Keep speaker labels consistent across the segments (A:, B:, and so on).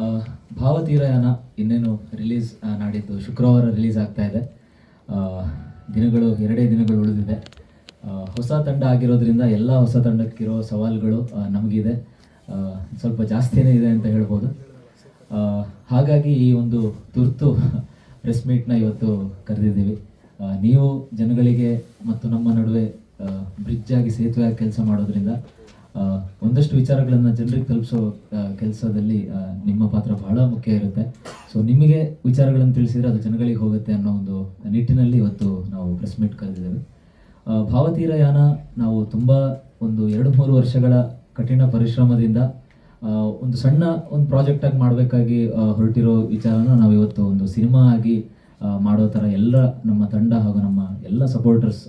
A: ಆ, ಭಾವತೀರಯಾನ ಇನ್ನೇನು ರಿಲೀಸ್ ನಾಡಿದ್ದು ಶುಕ್ರವಾರ ರಿಲೀಸ್ ಆಗ್ತಾ ಇದೆ. ಆ, ಎರಡೇ ದಿನಗಳು ಉಳಿದಿದೆ. ಹೊಸ ತಂಡ ಆಗಿರೋದ್ರಿಂದ ಎಲ್ಲ ಹೊಸ ತಂಡಕ್ಕಿರೋ ಸವಾಲುಗಳು ನಮಗಿದೆ, ಸ್ವಲ್ಪ ಜಾಸ್ತಿನೇ ಇದೆ ಅಂತ ಹೇಳ್ಬೋದು. ಹಾಗಾಗಿ ಈ ಒಂದು ತುರ್ತು ಪ್ರೆಸ್ ಮೀಟ್ನ ಇವತ್ತು ಕರೆದಿದ್ದೀವಿ. ನೀವು ಜನಗಳಿಗೆ ಮತ್ತು ನಮ್ಮ ನಡುವೆ ಬ್ರಿಡ್ಜ್ ಆಗಿ ಸೇತುವೆಯಾಗಿ ಕೆಲಸ ಮಾಡೋದ್ರಿಂದ ಒಂದಷ್ಟು ವಿಚಾರಗಳನ್ನು ಜನರಿಗೆ ತಲುಪಿಸೋ ಕೆಲಸದಲ್ಲಿ ನಿಮ್ಮ ಪಾತ್ರ ಬಹಳ ಮುಖ್ಯ ಇರುತ್ತೆ. ಸೊ ನಿಮಗೆ ವಿಚಾರಗಳನ್ನು ತಿಳಿಸಿದರೆ ಅದು ಜನಗಳಿಗೆ ಹೋಗುತ್ತೆ ಅನ್ನೋ ಒಂದು ನಿಟ್ಟಿನಲ್ಲಿ ಇವತ್ತು ನಾವು ಪ್ರೆಸ್ ಮೀಟ್ ಕರೆದಿದ್ದೇವೆ. ಭಾವತೀರಯಾನ ನಾವು ತುಂಬ ಒಂದು 2-3 ವರ್ಷಗಳ ಕಠಿಣ ಪರಿಶ್ರಮದಿಂದ ಒಂದು ಸಣ್ಣ ಒಂದು ಪ್ರಾಜೆಕ್ಟಾಗಿ ಮಾಡಬೇಕಾಗಿ ಹೊರಟಿರೋ ವಿಚಾರನ ನಾವು ಇವತ್ತು ಒಂದು ಸಿನಿಮಾ ಆಗಿ ಮಾಡೋ ಥರ ಎಲ್ಲ ನಮ್ಮ ತಂಡ ಹಾಗೂ ನಮ್ಮ ಎಲ್ಲ ಸಪೋರ್ಟರ್ಸ್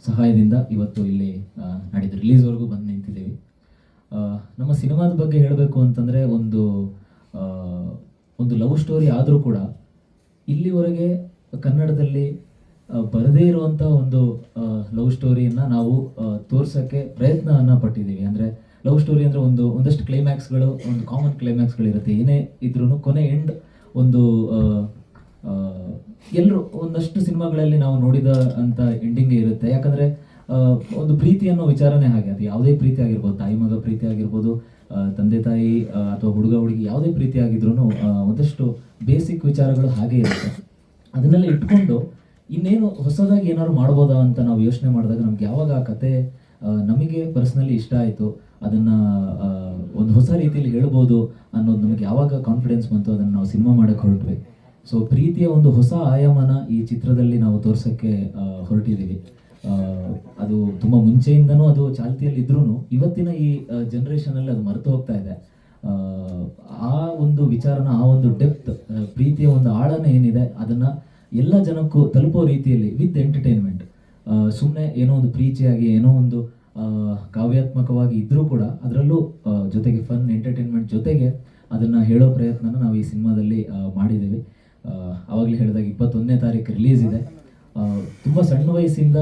A: ಸಹಾಯದಿಂದ ಇವತ್ತು ಇಲ್ಲಿ ನಾಡಿದ್ದು ರಿಲೀಸ್ವರೆಗೂ ಬಂದು ನಿಂತಿದ್ದೀವಿ. ನಮ್ಮ ಸಿನಿಮಾದ ಬಗ್ಗೆ ಹೇಳಬೇಕು ಅಂತಂದರೆ ಒಂದು ಲವ್ ಸ್ಟೋರಿ ಆದರೂ ಕೂಡ ಇಲ್ಲಿವರೆಗೆ ಕನ್ನಡದಲ್ಲಿ ಬರದೇ ಇರುವಂಥ ಒಂದು ಲವ್ ಸ್ಟೋರಿಯನ್ನು ನಾವು ತೋರ್ಸೋಕ್ಕೆ ಪ್ರಯತ್ನವನ್ನು ಪಟ್ಟಿದ್ದೀವಿ. ಅಂದರೆ ಲವ್ ಸ್ಟೋರಿ ಅಂದರೆ ಒಂದಷ್ಟು ಕ್ಲೈಮ್ಯಾಕ್ಸ್ಗಳು, ಒಂದು ಕಾಮನ್ ಕ್ಲೈಮ್ಯಾಕ್ಸ್ಗಳಿರುತ್ತೆ. ಏನೇ ಇದ್ರೂ ಕೊನೆ ಎಂಡ್ ಒಂದು ಎಲ್ಲರೂ ಒಂದಷ್ಟು ಸಿನಿಮಾಗಳಲ್ಲಿ ನಾವು ನೋಡಿದ ಅಂತ ಎಂಡಿಂಗೇ ಇರುತ್ತೆ. ಯಾಕಂದರೆ ಒಂದು ಪ್ರೀತಿ ಅನ್ನೋ ವಿಚಾರನೇ ಹಾಗೆ. ಅದು ಯಾವುದೇ ಪ್ರೀತಿ ಆಗಿರ್ಬೋದು, ತಾಯಿ ಮಗ ಪ್ರೀತಿ ಆಗಿರ್ಬೋದು, ತಂದೆ ತಾಯಿ ಅಥವಾ ಹುಡುಗ ಹುಡುಗಿ ಯಾವುದೇ ಪ್ರೀತಿ ಆಗಿದ್ರೂ ಒಂದಷ್ಟು ಬೇಸಿಕ್ ವಿಚಾರಗಳು ಹಾಗೇ ಇರುತ್ತೆ. ಅದನ್ನೆಲ್ಲ ಇಟ್ಕೊಂಡು ಇನ್ನೇನು ಹೊಸದಾಗಿ ಏನಾದ್ರು ಮಾಡ್ಬೋದಾ ಅಂತ ನಾವು ಯೋಚನೆ ಮಾಡಿದಾಗ ನಮ್ಗೆ ಯಾವಾಗ ಆ ಕತೆ ನಮಗೆ ಪರ್ಸ್ನಲಿ ಇಷ್ಟ ಆಯಿತು, ಅದನ್ನು ಒಂದು ಹೊಸ ರೀತಿಯಲ್ಲಿ ಹೇಳ್ಬೋದು ಅನ್ನೋದು ನಮಗೆ ಯಾವಾಗ ಕಾನ್ಫಿಡೆನ್ಸ್ ಬಂತು, ಅದನ್ನು ನಾವು ಸಿನಿಮಾ ಮಾಡೋಕ್ಕೆ ಹೊರಟ್ವಿ. ಸೊ ಪ್ರೀತಿಯ ಒಂದು ಹೊಸ ಆಯಾಮನ ಈ ಚಿತ್ರದಲ್ಲಿ ನಾವು ತೋರ್ಸೋಕ್ಕೆ ಹೊರಟಿದ್ದೀವಿ. ಅದು ತುಂಬ ಮುಂಚೆಯಿಂದನೂ ಅದು ಚಾಲ್ತಿಯಲ್ಲಿ ಇದ್ರೂ ಇವತ್ತಿನ ಈ ಜನ್ರೇಷನಲ್ಲಿ ಅದು ಮರೆತು ಹೋಗ್ತಾ ಇದೆ. ಆ ಒಂದು ವಿಚಾರನ, ಆ ಒಂದು ಡೆಪ್ತ್, ಪ್ರೀತಿಯ ಒಂದು ಆಳನ ಏನಿದೆ ಅದನ್ನು ಎಲ್ಲ ಜನಕ್ಕೂ ತಲುಪೋ ರೀತಿಯಲ್ಲಿ ವಿತ್ ಎಂಟರ್ಟೈನ್ಮೆಂಟ್, ಸುಮ್ಮನೆ ಏನೋ ಒಂದು ಪ್ರೀತಿಯಾಗಿ ಏನೋ ಒಂದು ಕಾವ್ಯಾತ್ಮಕವಾಗಿ ಇದ್ದರೂ ಕೂಡ ಅದರಲ್ಲೂ ಜೊತೆಗೆ ಫನ್ ಎಂಟರ್ಟೈನ್ಮೆಂಟ್ ಜೊತೆಗೆ ಅದನ್ನು ಹೇಳೋ ಪ್ರಯತ್ನನ ನಾವು ಈ ಸಿನಿಮಾದಲ್ಲಿ ಮಾಡಿದ್ದೀವಿ. ಆವಾಗಲೇ ಹೇಳಿದಾಗ 21ನೇ ತಾರೀಕು ರಿಲೀಸ್ ಇದೆ. ತುಂಬ ಸಣ್ಣ ವಯಸ್ಸಿಂದ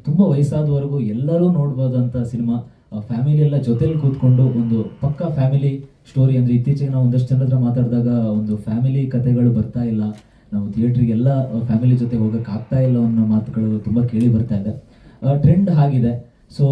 A: ತುಂಬ ವಯಸ್ಸಾದವರೆಗೂ ಎಲ್ಲರೂ ನೋಡ್ಬೋದಂಥ ಸಿನಿಮಾ. ಫ್ಯಾಮಿಲಿ ಎಲ್ಲ ಜೊತೆಲಿ ಕೂತ್ಕೊಂಡು ಒಂದು ಪಕ್ಕಾ ಫ್ಯಾಮಿಲಿ ಸ್ಟೋರಿ. ಅಂದರೆ ಇತ್ತೀಚೆಗೆ ನಾವು ಒಂದಷ್ಟು ಜನರ ಹತ್ರ ಮಾತಾಡಿದಾಗ ಒಂದು ಫ್ಯಾಮಿಲಿ ಕಥೆಗಳು ಬರ್ತಾ ಇಲ್ಲ, ನಾವು ಥಿಯೇಟ್ರಿಗೆಲ್ಲ ಫ್ಯಾಮಿಲಿ ಜೊತೆ ಹೋಗೋಕ್ಕೆ ಆಗ್ತಾ ಇಲ್ಲ ಅನ್ನೋ ಮಾತುಗಳು ತುಂಬ ಕೇಳಿ ಬರ್ತಾ ಇದೆ. ಟ್ರೆಂಡ್ ಆಗಿದೆ. ಸೊ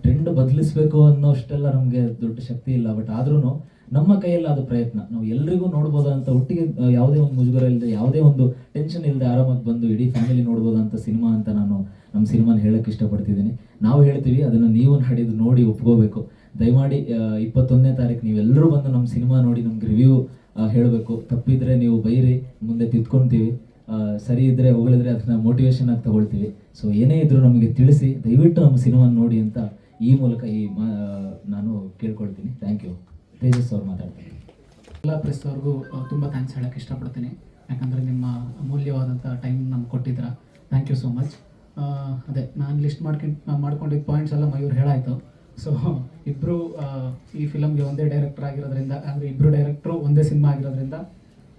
A: ಟ್ರೆಂಡ್ ಬದಲಿಸ್ಬೇಕು ಅನ್ನೋಷ್ಟೆಲ್ಲ ನಮಗೆ ದೊಡ್ಡ ಶಕ್ತಿ ಇಲ್ಲ. ಬಟ್ ಆದ್ರೂ ನಮ್ಮ ಕೈಯಲ್ಲಿ ಅದು ಪ್ರಯತ್ನ. ನಾವು ಎಲ್ರಿಗೂ ನೋಡ್ಬೋದು ಅಂತ, ಒಟ್ಟಿಗೆ ಯಾವುದೇ ಒಂದು ಮುಜುಗರ ಇಲ್ಲದೆ, ಯಾವುದೇ ಒಂದು ಟೆನ್ಷನ್ ಇಲ್ಲದೆ ಆರಾಮಾಗಿ ಬಂದು ಇಡೀ ಫ್ಯಾಮಿಲಿ ನೋಡ್ಬೋದಂಥ ಸಿನಿಮಾ ಅಂತ ನಾನು ನಮ್ಮ ಸಿನಿಮಾನ ಹೇಳೋಕ್ಕೆ ಇಷ್ಟಪಡ್ತಿದ್ದೀನಿ. ನಾವು ಹೇಳ್ತೀವಿ, ಅದನ್ನು ನೀವು ನಡೆದು ನೋಡಿ ಒಪ್ಕೋಬೇಕು. ದಯಮಾಡಿ 21ನೇ ತಾರೀಕು ನೀವೆಲ್ಲರೂ ಬಂದು ನಮ್ಮ ಸಿನಿಮಾ ನೋಡಿ ನಮ್ಗೆ ರಿವ್ಯೂ ಹೇಳಬೇಕು. ತಪ್ಪಿದ್ರೆ ನೀವು ಬೈರಿ, ಮುಂದೆ ತಿದ್ಕೊಳ್ತೀವಿ. ಸರಿ ಇದ್ದರೆ ಹೊಗಳಿದ್ರೆ ಅದನ್ನ ಮೋಟಿವೇಶನ್ ಆಗಿ ತಗೊಳ್ತೀವಿ. ಸೊ ಏನೇ ಇದ್ರೂ ನಮಗೆ ತಿಳಿಸಿ, ದಯವಿಟ್ಟು ನಮ್ಮ ಸಿನಿಮಾ ನೋಡಿ ಅಂತ ಈ ಮೂಲಕ ನಾನು ಕೇಳ್ಕೊಳ್ತೀನಿ. Thank you. ತೇಜಸ್ ಅವ್ರು ಮಾತಾಡ್ತೀನಿ.
B: ಎಲ್ಲ ಪ್ರೆಸ್ ಅವ್ರಿಗೂ ತುಂಬ ಥ್ಯಾಂಕ್ಸ್ ಹೇಳೋಕ್ಕೆ ಇಷ್ಟಪಡ್ತೀನಿ. ಯಾಕಂದರೆ ನಿಮ್ಮ ಅಮೂಲ್ಯವಾದಂಥ ಟೈಮ್ ನಮ್ಗೆ ಕೊಟ್ಟಿದ್ರ. Thank you so much. ಅದೇ ನಾನು ಲಿಸ್ಟ್ ಮಾಡ್ಕೊಂಡಿದ್ದ ಪಾಯಿಂಟ್ಸ್ ಎಲ್ಲ ಮಯೂರ್ ಹೇಳಾಯಿತು. ಸೊ ಇಬ್ಬರು ಈ ಫಿಲಮ್ಗೆ ಒಂದೇ ಡೈರೆಕ್ಟರ್ ಆಗಿರೋದ್ರಿಂದ, ಅಂದರೆ ಇಬ್ಬರು ಡೈರೆಕ್ಟ್ರು ಒಂದೇ ಸಿನಿಮಾ ಆಗಿರೋದ್ರಿಂದ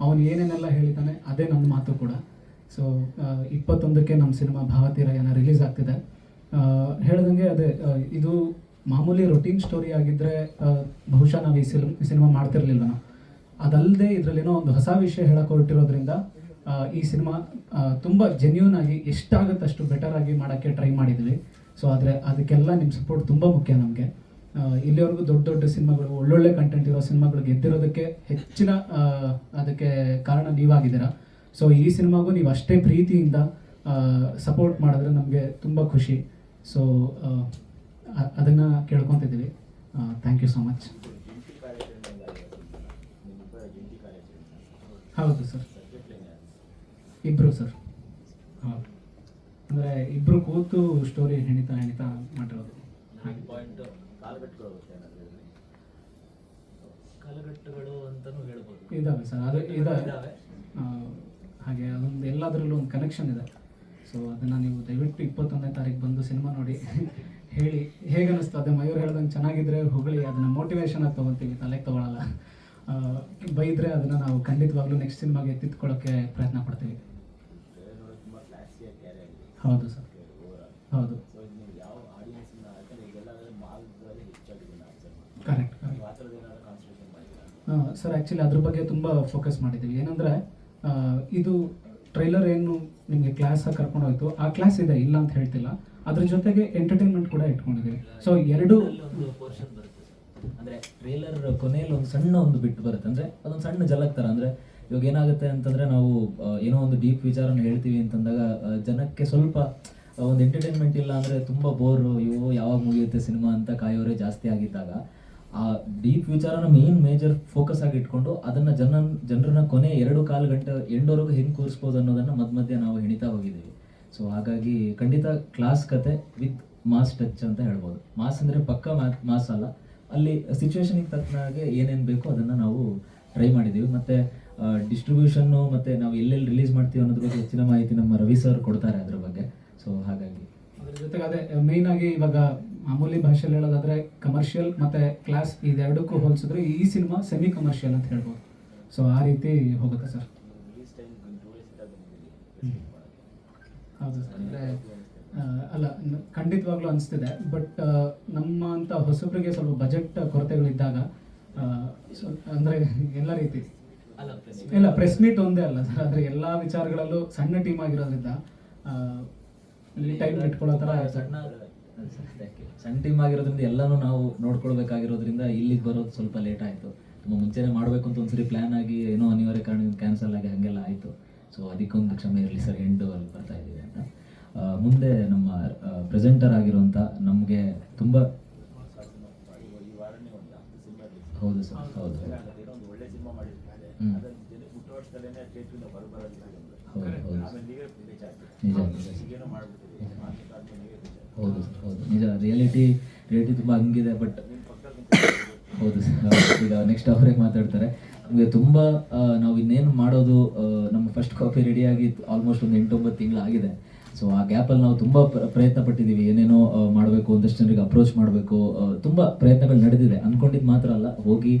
B: ಅವನು ಏನೇನೆಲ್ಲ ಹೇಳಿದ್ದಾನೆ ಅದೇ ನನ್ನ ಮಾತು ಕೂಡ. ಸೊ 21ಕ್ಕೆ ನಮ್ಮ ಸಿನಿಮಾ ಭಾವತೀರಯಾನ ರಿಲೀಸ್ ಆಗ್ತಿದೆ. ಹೇಳ್ದಂಗೆ ಅದೇ ಇದು ಮಾಮೂಲಿ ರೊಟೀನ್ ಸ್ಟೋರಿ ಆಗಿದ್ದರೆ ಬಹುಶಃ ನಾವು ಈ ಸಿನಿಮಾ ಮಾಡ್ತಿರ್ಲಿಲ್ಲ. ಅದಲ್ಲದೆ ಇದರಲ್ಲೇನೋ ಒಂದು ಹೊಸ ವಿಷಯ ಹೇಳಕ್ಕೆ ಹೊರಟಿರೋದ್ರಿಂದ ಈ ಸಿನಿಮಾ ತುಂಬ ಜೆನ್ಯೂನ್ ಆಗಿ ಎಷ್ಟಾಗುತ್ತೆ ಅಷ್ಟು ಬೆಟರ್ ಆಗಿ ಮಾಡೋಕ್ಕೆ ಟ್ರೈ ಮಾಡಿದ್ವಿ. ಸೊ ಆದರೆ ಅದಕ್ಕೆಲ್ಲ ನಿಮ್ಮ ಸಪೋರ್ಟ್ ತುಂಬ ಮುಖ್ಯ ನಮಗೆ. ಇಲ್ಲಿವರೆಗೂ ದೊಡ್ಡ ದೊಡ್ಡ ಸಿನಿಮಾಗಳು, ಒಳ್ಳೊಳ್ಳೆ ಕಂಟೆಂಟ್ ಇರೋ ಸಿನಿಮಾಗಳು ಗೆದ್ದಿರೋದಕ್ಕೆ ಹೆಚ್ಚಿನ ಅದಕ್ಕೆ ಕಾರಣ ನೀವಾಗಿದ್ದೀರಾ. ಸೊ ಈ ಸಿನಿಮಾಗೂ ನೀವು ಅಷ್ಟೇ ಪ್ರೀತಿಯಿಂದ ಸಪೋರ್ಟ್ ಮಾಡಿದ್ರೆ ನಮಗೆ ತುಂಬ ಖುಷಿ. ಸೊ ಅದನ್ನು ಕೇಳ್ಕೊತಿದ್ದೀವಿ. Thank you so much. ಹೌದು ಸರ್, ಇಬ್ಬರು ಸರ್. ಹೌದು, ಅಂದರೆ ಇಬ್ಬರು ಕೂತು ಸ್ಟೋರಿ ಹೆಣಿತಾ ಮಾಡಿರೋದು.
A: ಕಾಲಘಟ್ಟಗಳು ಅಂತಲೂ ಹೇಳ್ಬೋದು.
B: ಇದಾವೆ ಸರ್, ಅದು ಇದಾವೆ. ಹಾಗೆ ಅದೊಂದು ಎಲ್ಲದರಲ್ಲೂ ಒಂದು ಕನೆಕ್ಷನ್ ಇದೆ. ಸೊ ಅದನ್ನು ನೀವು ದಯವಿಟ್ಟು 21ನೇ ತಾರೀಕು ಬಂದು ಸಿನಿಮಾ ನೋಡಿ ಹೇಳಿ ಹೇಗೆ ಅನ್ನಿಸ್ತು. ಅದೇ ಮಯೂರ್ ಹೇಳ್ದಂಗೆ ಚೆನ್ನಾಗಿದ್ರೆ ಹೊಗಳಿ, ಅದನ್ನು ಮೋಟಿವೇಶನ್ ಆಗಿ ತೊಗೊತೀವಿ, ತಲೆಗೆ ತೊಗೊಳಲ್ಲ. ಬೈದರೆ ಅದನ್ನು ನಾವು ಖಂಡಿತವಾಗ್ಲೂ ನೆಕ್ಸ್ಟ್ ಸಿನಿಮಾಗೆ ಎತ್ತಿಟ್ಕೊಳ್ಳೋಕ್ಕೆ ಪ್ರಯತ್ನ ಪಡ್ತೀವಿ. ಹೌದು ಸರ್, ಹೌದು, ಕರೆಕ್ಟ್. ಸರ್ ಆ್ಯಕ್ಚುಲಿ ಅದ್ರ ಬಗ್ಗೆ ತುಂಬ ಫೋಕಸ್ ಮಾಡಿದ್ದೀವಿ. ಏನಂದರೆ ಇದು ಟ್ರೈಲರ್ ಏನು ನಿಮಗೆ ಕ್ಲಾಸಾಗಿ ಕರ್ಕೊಂಡು ಹೋಯ್ತು, ಆ ಕ್ಲಾಸ್ ಇದೆ, ಇಲ್ಲ ಅಂತ ಹೇಳ್ತಿಲ್ಲ. ಅದ್ರ ಜೊತೆಗೆ ಎಂಟರ್ಟೈನ್ಮೆಂಟ್ ಕೂಡ ಇಟ್ಕೊಂಡಿದ್ದೀವಿ. ಸೊ ಎರಡು
A: ಒಂದು ಪೋರ್ಷನ್ ಬರುತ್ತೆ ಅಂದರೆ ಟ್ರೇಲರ್ ಕೊನೆಯಲ್ಲಿ ಒಂದು ಸಣ್ಣ ಒಂದು ಬಿಟ್ಟು ಬರುತ್ತೆ, ಅಂದರೆ ಅದೊಂದು ಸಣ್ಣ ಜಲಕ್ ಥರ. ಅಂದರೆ ಇವಾಗ ಏನಾಗುತ್ತೆ ಅಂತಂದರೆ ನಾವು ಏನೋ ಒಂದು ಡೀಪ್ ವಿಚಾರನ ಹೇಳ್ತೀವಿ ಅಂತಂದಾಗ ಜನಕ್ಕೆ ಸ್ವಲ್ಪ ಒಂದು ಎಂಟರ್ಟೈನ್ಮೆಂಟ್ ಇಲ್ಲ ಅಂದರೆ ತುಂಬ ಬೋರು, ಇವು ಯಾವಾಗ ಮುಗಿಯುತ್ತೆ ಸಿನಿಮಾ ಅಂತ ಕಾಯೋರೇ ಜಾಸ್ತಿ ಆಗಿದ್ದಾಗ ಆ ಡೀಪ್ ವಿಚಾರನ ಮೇಜರ್ ಫೋಕಸ್ ಆಗಿ ಇಟ್ಕೊಂಡು ಅದನ್ನು ಜನರನ್ನ ಕೊನೆ 2.25 ಗಂಟೆ ಎಂಡವರೆಗೂ ಹೆಂಗೆ ಕೂರಿಸ್ಬೋದು ಅನ್ನೋದನ್ನು ಮಧ್ಯೆ ನಾವು ಹೆಣಿತಾ ಹೋಗಿದ್ದೀವಿ. ಸೊ ಹಾಗಾಗಿ ಖಂಡಿತ ಕ್ಲಾಸ್ ಕತೆ ವಿತ್ ಮಾಸ್ ಟಚ್ ಅಂತ ಹೇಳ್ಬೋದು. ಮಾಸ್ ಅಂದರೆ ಪಕ್ಕ ಮಾಸ್ ಅಲ್ಲ, ಅಲ್ಲಿ ಸಿಚುವೇಶನಿಗೆ ತಕ್ಕನಾಗೆ ಏನೇನು ಬೇಕೋ ಅದನ್ನು ನಾವು ಟ್ರೈ ಮಾಡಿದ್ದೀವಿ. ಮತ್ತು ಡಿಸ್ಟ್ರಿಬ್ಯೂಷನ್ನು ಮತ್ತು ನಾವು ಎಲ್ಲೆಲ್ಲಿ ರಿಲೀಸ್ ಮಾಡ್ತೀವಿ ಅನ್ನೋದ್ರ ಬಗ್ಗೆ ಹೆಚ್ಚಿನ ಮಾಹಿತಿ ನಮ್ಮ ರವಿ ಸರ್ ಕೊಡ್ತಾರೆ ಅದ್ರ ಬಗ್ಗೆ. ಸೊ ಹಾಗಾಗಿ
B: ಅದ್ರ ಜೊತೆಗೆ ಅದೇ ಮೇಯ್ನ್ ಆಗಿ ಇವಾಗ ಮಾಮೂಲಿ ಭಾಷೆಯಲ್ಲಿ ಹೇಳೋದಾದ್ರೆ ಕಮರ್ಷಿಯಲ್ ಮತ್ತೆ ಕ್ಲಾಸ್ ಇದೆರಡಕ್ಕೂ ಹೋಲಿಸಿದ್ರೆ ಈ ಸಿನಿಮಾ ಸೆಮಿ ಕಮರ್ಷಿಯಲ್ ಅಂತ ಹೇಳ್ಬೋದು. ಸೊ ಆ ರೀತಿ ಹೋಗುತ್ತೆ ಸರ್. ಹೌದು ಸರ್, ಅಂದರೆ ಅಲ್ಲ ಖಂಡಿತವಾಗ್ಲೂ ಅನಿಸ್ತಿದೆ. ಬಟ್ ನಮ್ಮ ಅಂತ ಹೊಸಬರಿಗೆ ಸ್ವಲ್ಪ ಬಜೆಟ್ ಕೊರತೆಗಳಿದ್ದಾಗ ಅಂದರೆ ಎಲ್ಲ ರೀತಿ ಇಲ್ಲ ಪ್ರೆಸ್ ಮೀಟ್ ಒಂದೇ ಅಲ್ಲ ಸರ್, ಆದರೆ ಎಲ್ಲ ವಿಚಾರಗಳಲ್ಲೂ ಸಣ್ಣ ಟೀಮ್ ಆಗಿರೋದ್ರಿಂದ ಟೈಮ್ ಇಟ್ಕೊಳ್ಳೋ ಥರ
A: ಸಣ್ಣ ಟೀಮ್ ಆಗಿರೋದ್ರಿಂದ ಎಲ್ಲನೂ ನಾವು ನೋಡ್ಕೊಳ್ಬೇಕಾಗಿರೋದ್ರಿಂದ ಇಲ್ಲಿಗೆ ಬರೋದು ಸ್ವಲ್ಪ ಲೇಟ್ ಆಯಿತು. ತುಂಬ ಮುಂಚೆನೇ ಮಾಡಬೇಕು ಅಂತ ಒಂದ್ಸರಿ ಪ್ಲ್ಯಾನ್ ಆಗಿ ಏನೋ ಅನಿವಾರ್ಯ ಕಾರಣದಿಂದ ಕ್ಯಾನ್ಸಲ್ ಆಗಿ ಹಾಗೆಲ್ಲ ಆಯಿತು. ಸೊ ಅದಕ್ಕೊಂದು ಕ್ಷಮೆ ಇರಲಿ ಸರ್, ಎಂಡು ಅಲ್ಲಿ ಬರ್ತಾ ಇದ್ದೀವಿ ಅಂತ. ಮುಂದೆ ನಮ್ಮ ಪ್ರೆಸೆಂಟರ್ ಆಗಿರುವಂಥ ನಮಗೆ ತುಂಬ ಹೌದು ಸರ್, ಹೌದು ಹೌದು ಹೌದು ಸರ್, ಹೌದು ನಿಜ. ರಿಯಾಲಿಟಿ ತುಂಬ ಹಂಗಿದೆ. ಬಟ್ ಹೌದು ಸರ್, ಈಗ ನೆಕ್ಸ್ಟ್ ಅವರೇ ಮಾತಾಡ್ತಾರೆ. ನಮಗೆ ತುಂಬ ನಾವು ಇನ್ನೇನು ಮಾಡೋದು, ನಮ್ಮ ಫಸ್ಟ್ ಕಾಪಿ ರೆಡಿಯಾಗಿ ಆಲ್ಮೋಸ್ಟ್ ಒಂದು 8-9 ತಿಂಗಳು ಆಗಿದೆ. ಸೊ ಆ ಗ್ಯಾಪಲ್ಲಿ ನಾವು ತುಂಬ ಪ್ರಯತ್ನ ಪಟ್ಟಿದ್ದೀವಿ, ಏನೇನೋ ಮಾಡಬೇಕು, ಒಂದಷ್ಟು ಜನರಿಗೆ ಅಪ್ರೋಚ್ ಮಾಡಬೇಕು, ತುಂಬ ಪ್ರಯತ್ನಗಳು ನಡೆದಿದೆ. ಅಂದ್ಕೊಂಡಿದ್ದು ಮಾತ್ರ ಅಲ್ಲ, ಹೋಗಿ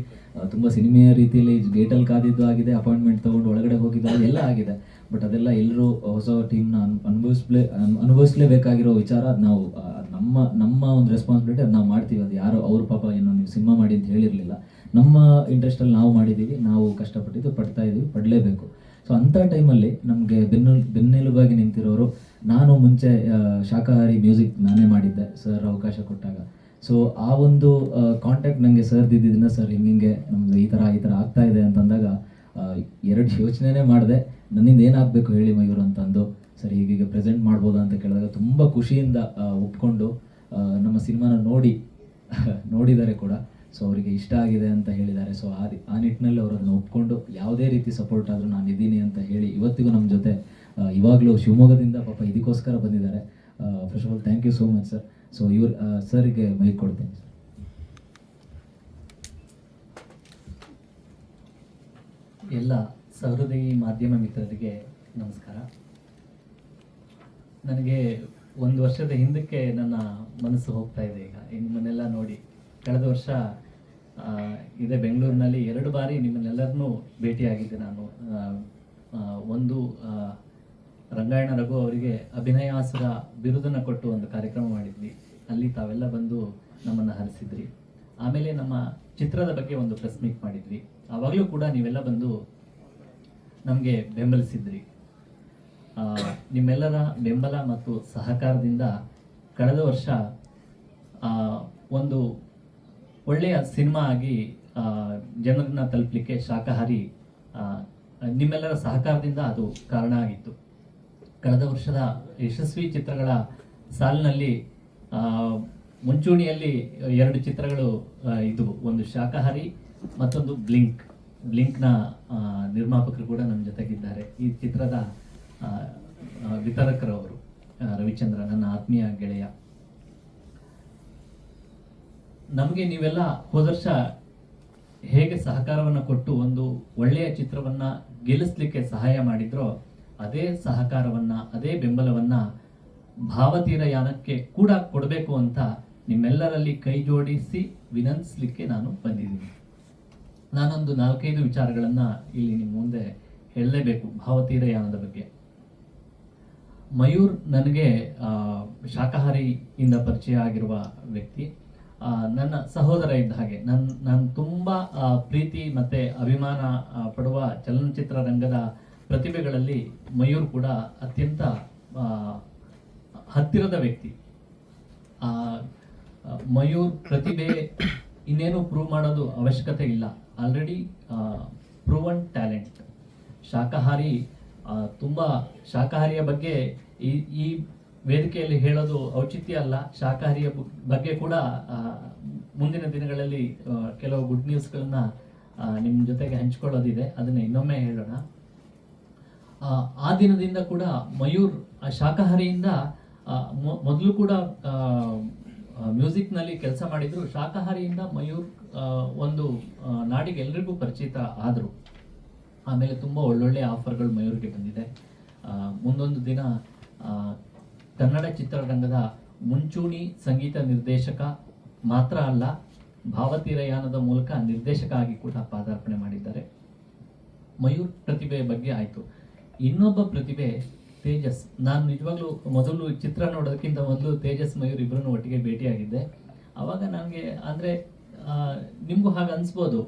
A: ತುಂಬ ಸಿನಿಮೆಯ ರೀತಿಯಲ್ಲಿ ಗೇಟಲ್ಲಿ ಕಾದಿದ್ದು ಆಗಿದೆ, ಅಪಾಯಿಂಟ್ಮೆಂಟ್ ತೊಗೊಂಡು ಒಳಗಡೆ ಹೋಗಿದ್ದು ಎಲ್ಲ ಆಗಿದೆ. ಬಟ್ ಅದೆಲ್ಲ ಎಲ್ಲರೂ ಹೊಸ ಟೀಮ್ನ ಅನುಭವಿಸ್ಲೇಬೇಕಾಗಿರೋ ವಿಚಾರ. ಅದು ನಾವು ನಮ್ಮ ಒಂದು ರೆಸ್ಪಾನ್ಸಿಬಿಲಿಟಿ, ಅದು ನಾವು ಮಾಡ್ತೀವಿ. ಅದು ಯಾರು ಅವ್ರ ಪಾಪ ಏನೋ ನೀವು ಸಿನಿಮಾ ಮಾಡಿ ಅಂತ ಹೇಳಿರಲಿಲ್ಲ, ನಮ್ಮ ಇಂಟ್ರೆಸ್ಟಲ್ಲಿ ನಾವು ಮಾಡಿದ್ದೀವಿ, ನಾವು ಕಷ್ಟಪಟ್ಟಿದ್ದು ಪಡ್ತಾ ಇದ್ದೀವಿ, ಪಡಲೇಬೇಕು. ಸೊ ಅಂಥ ಟೈಮಲ್ಲಿ ನಮಗೆ ಬೆನ್ನೆಲುಬಾಗಿ ನಿಂತಿರೋರು, ನಾನು ಮುಂಚೆ ಶಾಕಾಹಾರಿ ಮ್ಯೂಸಿಕ್ ನಾನೇ ಮಾಡಿದ್ದೆ ಸರ್ ಅವಕಾಶ ಕೊಟ್ಟಾಗ. ಸೊ ಆ ಒಂದು ಕಾಂಟ್ಯಾಕ್ಟ್ ನನಗೆ ಸರ್ದಿದ್ದರಿಂದ, ಸರ್ ಹಿಂಗೆ ನಮ್ದು ಈ ಥರ ಆಗ್ತಾ ಇದೆ ಅಂತಂದಾಗ 2 ಯೋಚನೆನೇ ಮಾಡಿದೆ. ನನ್ನಿಂದ ಏನಾಗಬೇಕು ಹೇಳಿ ಮಯೂರ್ ಅಂತಂದು, ಸರ್ ಹೀಗೀಗ ಪ್ರೆಸೆಂಟ್ ಮಾಡ್ಬೋದಾ ಅಂತ ಕೇಳಿದಾಗ ತುಂಬ ಖುಷಿಯಿಂದ ಒಪ್ಕೊಂಡು ನಮ್ಮ ಸಿನಿಮಾನ ನೋಡಿದ್ದಾರೆ ಕೂಡ. ಸೊ ಅವರಿಗೆ ಇಷ್ಟ ಆಗಿದೆ ಅಂತ ಹೇಳಿದ್ದಾರೆ. ಸೊ ಆ ನಿಟ್ಟಿನಲ್ಲಿ ಅವರನ್ನು ಒಪ್ಕೊಂಡು ಯಾವುದೇ ರೀತಿ ಸಪೋರ್ಟ್ ಆದರೂ ನಾನು ಇದ್ದೀನಿ ಅಂತ ಹೇಳಿ ಇವತ್ತಿಗೂ ನಮ್ಮ ಜೊತೆ ಇವಾಗಲೂ ಶಿವಮೊಗ್ಗದಿಂದ ಪಾಪ ಇದಕ್ಕೋಸ್ಕರ ಬಂದಿದ್ದಾರೆ. First of all thank you so much sir. So ಸರ್ಗೆ ಮೈಕ್ ಕೊಡ್ತೀನಿ ಸರ್.
C: ಎಲ್ಲ ಸಹೃದಯಿ ಮಾಧ್ಯಮ ಮಿತ್ರರಿಗೆ ನಮಸ್ಕಾರ. ನನಗೆ 1 ವರ್ಷದ ಹಿಂದಕ್ಕೆ ನನ್ನ ಮನಸ್ಸು ಹೋಗ್ತಾ ಇದೆ ಈಗ ನಿಮ್ಮನ್ನೆಲ್ಲ ನೋಡಿ. ಕಳೆದ ವರ್ಷ ಇದೇ ಬೆಂಗಳೂರಿನಲ್ಲಿ 2 ಬಾರಿ ನಿಮ್ಮನ್ನೆಲ್ಲರನ್ನೂ ಭೇಟಿಯಾಗಿದ್ದೆ ನಾನು. ಒಂದು ರಂಗಾಯಣ ರಘು ಅವರಿಗೆ ಅಭಿನಯಾಸುರ ಬಿರುದನ್ನು ಕೊಟ್ಟು ಒಂದು ಕಾರ್ಯಕ್ರಮ ಮಾಡಿದ್ವಿ, ಅಲ್ಲಿ ತಾವೆಲ್ಲ ಬಂದು ನಮ್ಮನ್ನು ಹರಿಸಿದ್ರಿ. ಆಮೇಲೆ ನಮ್ಮ ಚಿತ್ರದ ಬಗ್ಗೆ ಒಂದು ಪ್ರೆಸ್ ಮೀಟ್ ಮಾಡಿದ್ವಿ, ಆವಾಗಲೂ ಕೂಡ ನೀವೆಲ್ಲ ಬಂದು ನಮಗೆ ಬೆಂಬಲಿಸಿದ್ರಿ. ನಿಮ್ಮೆಲ್ಲರ ಬೆಂಬಲ ಮತ್ತು ಸಹಕಾರದಿಂದ ಕಳೆದ ವರ್ಷ ಒಂದು ಒಳ್ಳೆಯ ಸಿನಿಮಾ ಆಗಿ ಜನರನ್ನ ತಲುಪಲಿಕ್ಕೆ ಶಾಕಾಹಾರಿ ನಿಮ್ಮೆಲ್ಲರ ಸಹಕಾರದಿಂದ ಅದು ಕಾರಣ ಆಗಿತ್ತು. ಕಳೆದ ವರ್ಷದ ಯಶಸ್ವಿ ಚಿತ್ರಗಳ ಸಾಲಿನಲ್ಲಿ ಮುಂಚೂಣಿಯಲ್ಲಿ 2 ಚಿತ್ರಗಳು ಇದ್ದವು. ಒಂದು ಶಾಕಾಹಾರಿ, ಮತ್ತೊಂದು ಬ್ಲಿಂಕ್ನ ನಿರ್ಮಾಪಕರು ಕೂಡ ನಮ್ಮ ಜೊತೆಗಿದ್ದಾರೆ. ಈ ಚಿತ್ರದ ವಿತರಕರವರು ರವಿಚಂದ್ರ, ನನ್ನ ಆತ್ಮೀಯ ಗೆಳೆಯ. ನಮಗೆ ನೀವೆಲ್ಲ ಹೋದ ವರ್ಷ ಹೇಗೆ ಸಹಕಾರವನ್ನು ಕೊಟ್ಟು ಒಂದು ಒಳ್ಳೆಯ ಚಿತ್ರವನ್ನು ಗೆಲ್ಲಿಸ್ಲಿಕ್ಕೆ ಸಹಾಯ ಮಾಡಿದ್ರೋ, ಅದೇ ಸಹಕಾರವನ್ನು, ಅದೇ ಬೆಂಬಲವನ್ನು ಭಾವತೀರ ಯಾನಕ್ಕೆ ಕೂಡ ಕೊಡಬೇಕು ಅಂತ ನಿಮ್ಮೆಲ್ಲರಲ್ಲಿ ಕೈ ಜೋಡಿಸಿ ವಿನಂತಿಸಲಿಕ್ಕೆ ನಾನು ಬಂದಿದ್ದೀನಿ. ನಾನೊಂದು 4-5 ವಿಚಾರಗಳನ್ನು ಇಲ್ಲಿ ನಿಮ್ಮ ಮುಂದೆ ಹೇಳಲೇಬೇಕು ಭಾವತೀರ ಯಾನದ ಬಗ್ಗೆ. ಮಯೂರ್ ನನಗೆ ಶಾಕಾಹಾರಿಯಿಂದ ಪರಿಚಯ ಆಗಿರುವ ವ್ಯಕ್ತಿ. ನನ್ನ ಸಹೋದರ ಇದ್ದ ಹಾಗೆ. ನಾನು ತುಂಬ ಪ್ರೀತಿ ಮತ್ತು ಅಭಿಮಾನ ಪಡುವ ಚಲನಚಿತ್ರ ರಂಗದ ಪ್ರತಿಭೆಗಳಲ್ಲಿ ಮಯೂರ್ ಕೂಡ ಅತ್ಯಂತ ಹತ್ತಿರದ ವ್ಯಕ್ತಿ. ಮಯೂರ್ ಪ್ರತಿಭೆ ಇನ್ನೇನು ಪ್ರೂವ್ ಮಾಡೋದು ಅವಶ್ಯಕತೆ ಇಲ್ಲ, ಆಲ್ರೆಡಿ ಪ್ರೂವನ್ ಟ್ಯಾಲೆಂಟ್. ಶಾಕಾಹಾರಿ, ತುಂಬ ಶಾಕಾಹಾರಿಯ ಬಗ್ಗೆ ಈ ವೇದಿಕೆಯಲ್ಲಿ ಹೇಳೋದು ಔಚಿತ್ಯ ಅಲ್ಲ. ಶಾಕಾಹಾರಿಯ ಬಗ್ಗೆ ಕೂಡ ಮುಂದಿನ ದಿನಗಳಲ್ಲಿ ಕೆಲವು ಗುಡ್ ನ್ಯೂಸ್ಗಳನ್ನ ನಿಮ್ಮ ಜೊತೆಗೆ ಹಂಚ್ಕೊಳ್ಳೋದಿದೆ, ಅದನ್ನು ಇನ್ನೊಮ್ಮೆ ಹೇಳೋಣ. ಆ ದಿನದಿಂದ ಕೂಡ ಮಯೂರ್ ಶಾಕಾಹಾರಿಯಿಂದ ಮೊದಲು ಕೂಡ ಮ್ಯೂಸಿಕ್ನಲ್ಲಿ ಕೆಲಸ ಮಾಡಿದ್ರು. ಶಾಕಾಹಾರಿಯಿಂದ ಮಯೂರ್ ಒಂದು ನಾಡಿಗೆ ಎಲ್ರಿಗೂ ಪರಿಚಿತ ಆದರು. ಆಮೇಲೆ ತುಂಬ ಒಳ್ಳೊಳ್ಳೆ ಆಫರ್ಗಳು ಮಯೂರ್ಗೆ ಬಂದಿದೆ. ಮುಂದೊಂದು ದಿನ ಕನ್ನಡ ಚಿತ್ರರಂಗದ ಮುಂಚೂಣಿ ಸಂಗೀತ ನಿರ್ದೇಶಕ ಮಾತ್ರ ಅಲ್ಲ, ಭಾವತೀರಯಾನದ ಮೂಲಕ ನಿರ್ದೇಶಕ ಆಗಿ ಕೂಡ ಪಾದಾರ್ಪಣೆ ಮಾಡಿದ್ದಾರೆ. ಮಯೂರ್ ಪ್ರತಿಭೆಯ ಬಗ್ಗೆ ಆಯಿತು. ಇನ್ನೊಬ್ಬ ಪ್ರತಿಭೆ ತೇಜಸ್. ನಾನು ನಿಜವಾಗ್ಲೂ ಮೊದಲು ಚಿತ್ರ ನೋಡೋದಕ್ಕಿಂತ ಮೊದಲು ತೇಜಸ್ ಮಯೂರ್ ಇಬ್ಬರನ್ನು ಒಟ್ಟಿಗೆ ಭೇಟಿಯಾಗಿದ್ದೆ. ಆವಾಗ ನನಗೆ ಅಂದರೆ ನಿಮಗೂ ಹಾಗೆ ಅನಿಸ್ಬೋದು,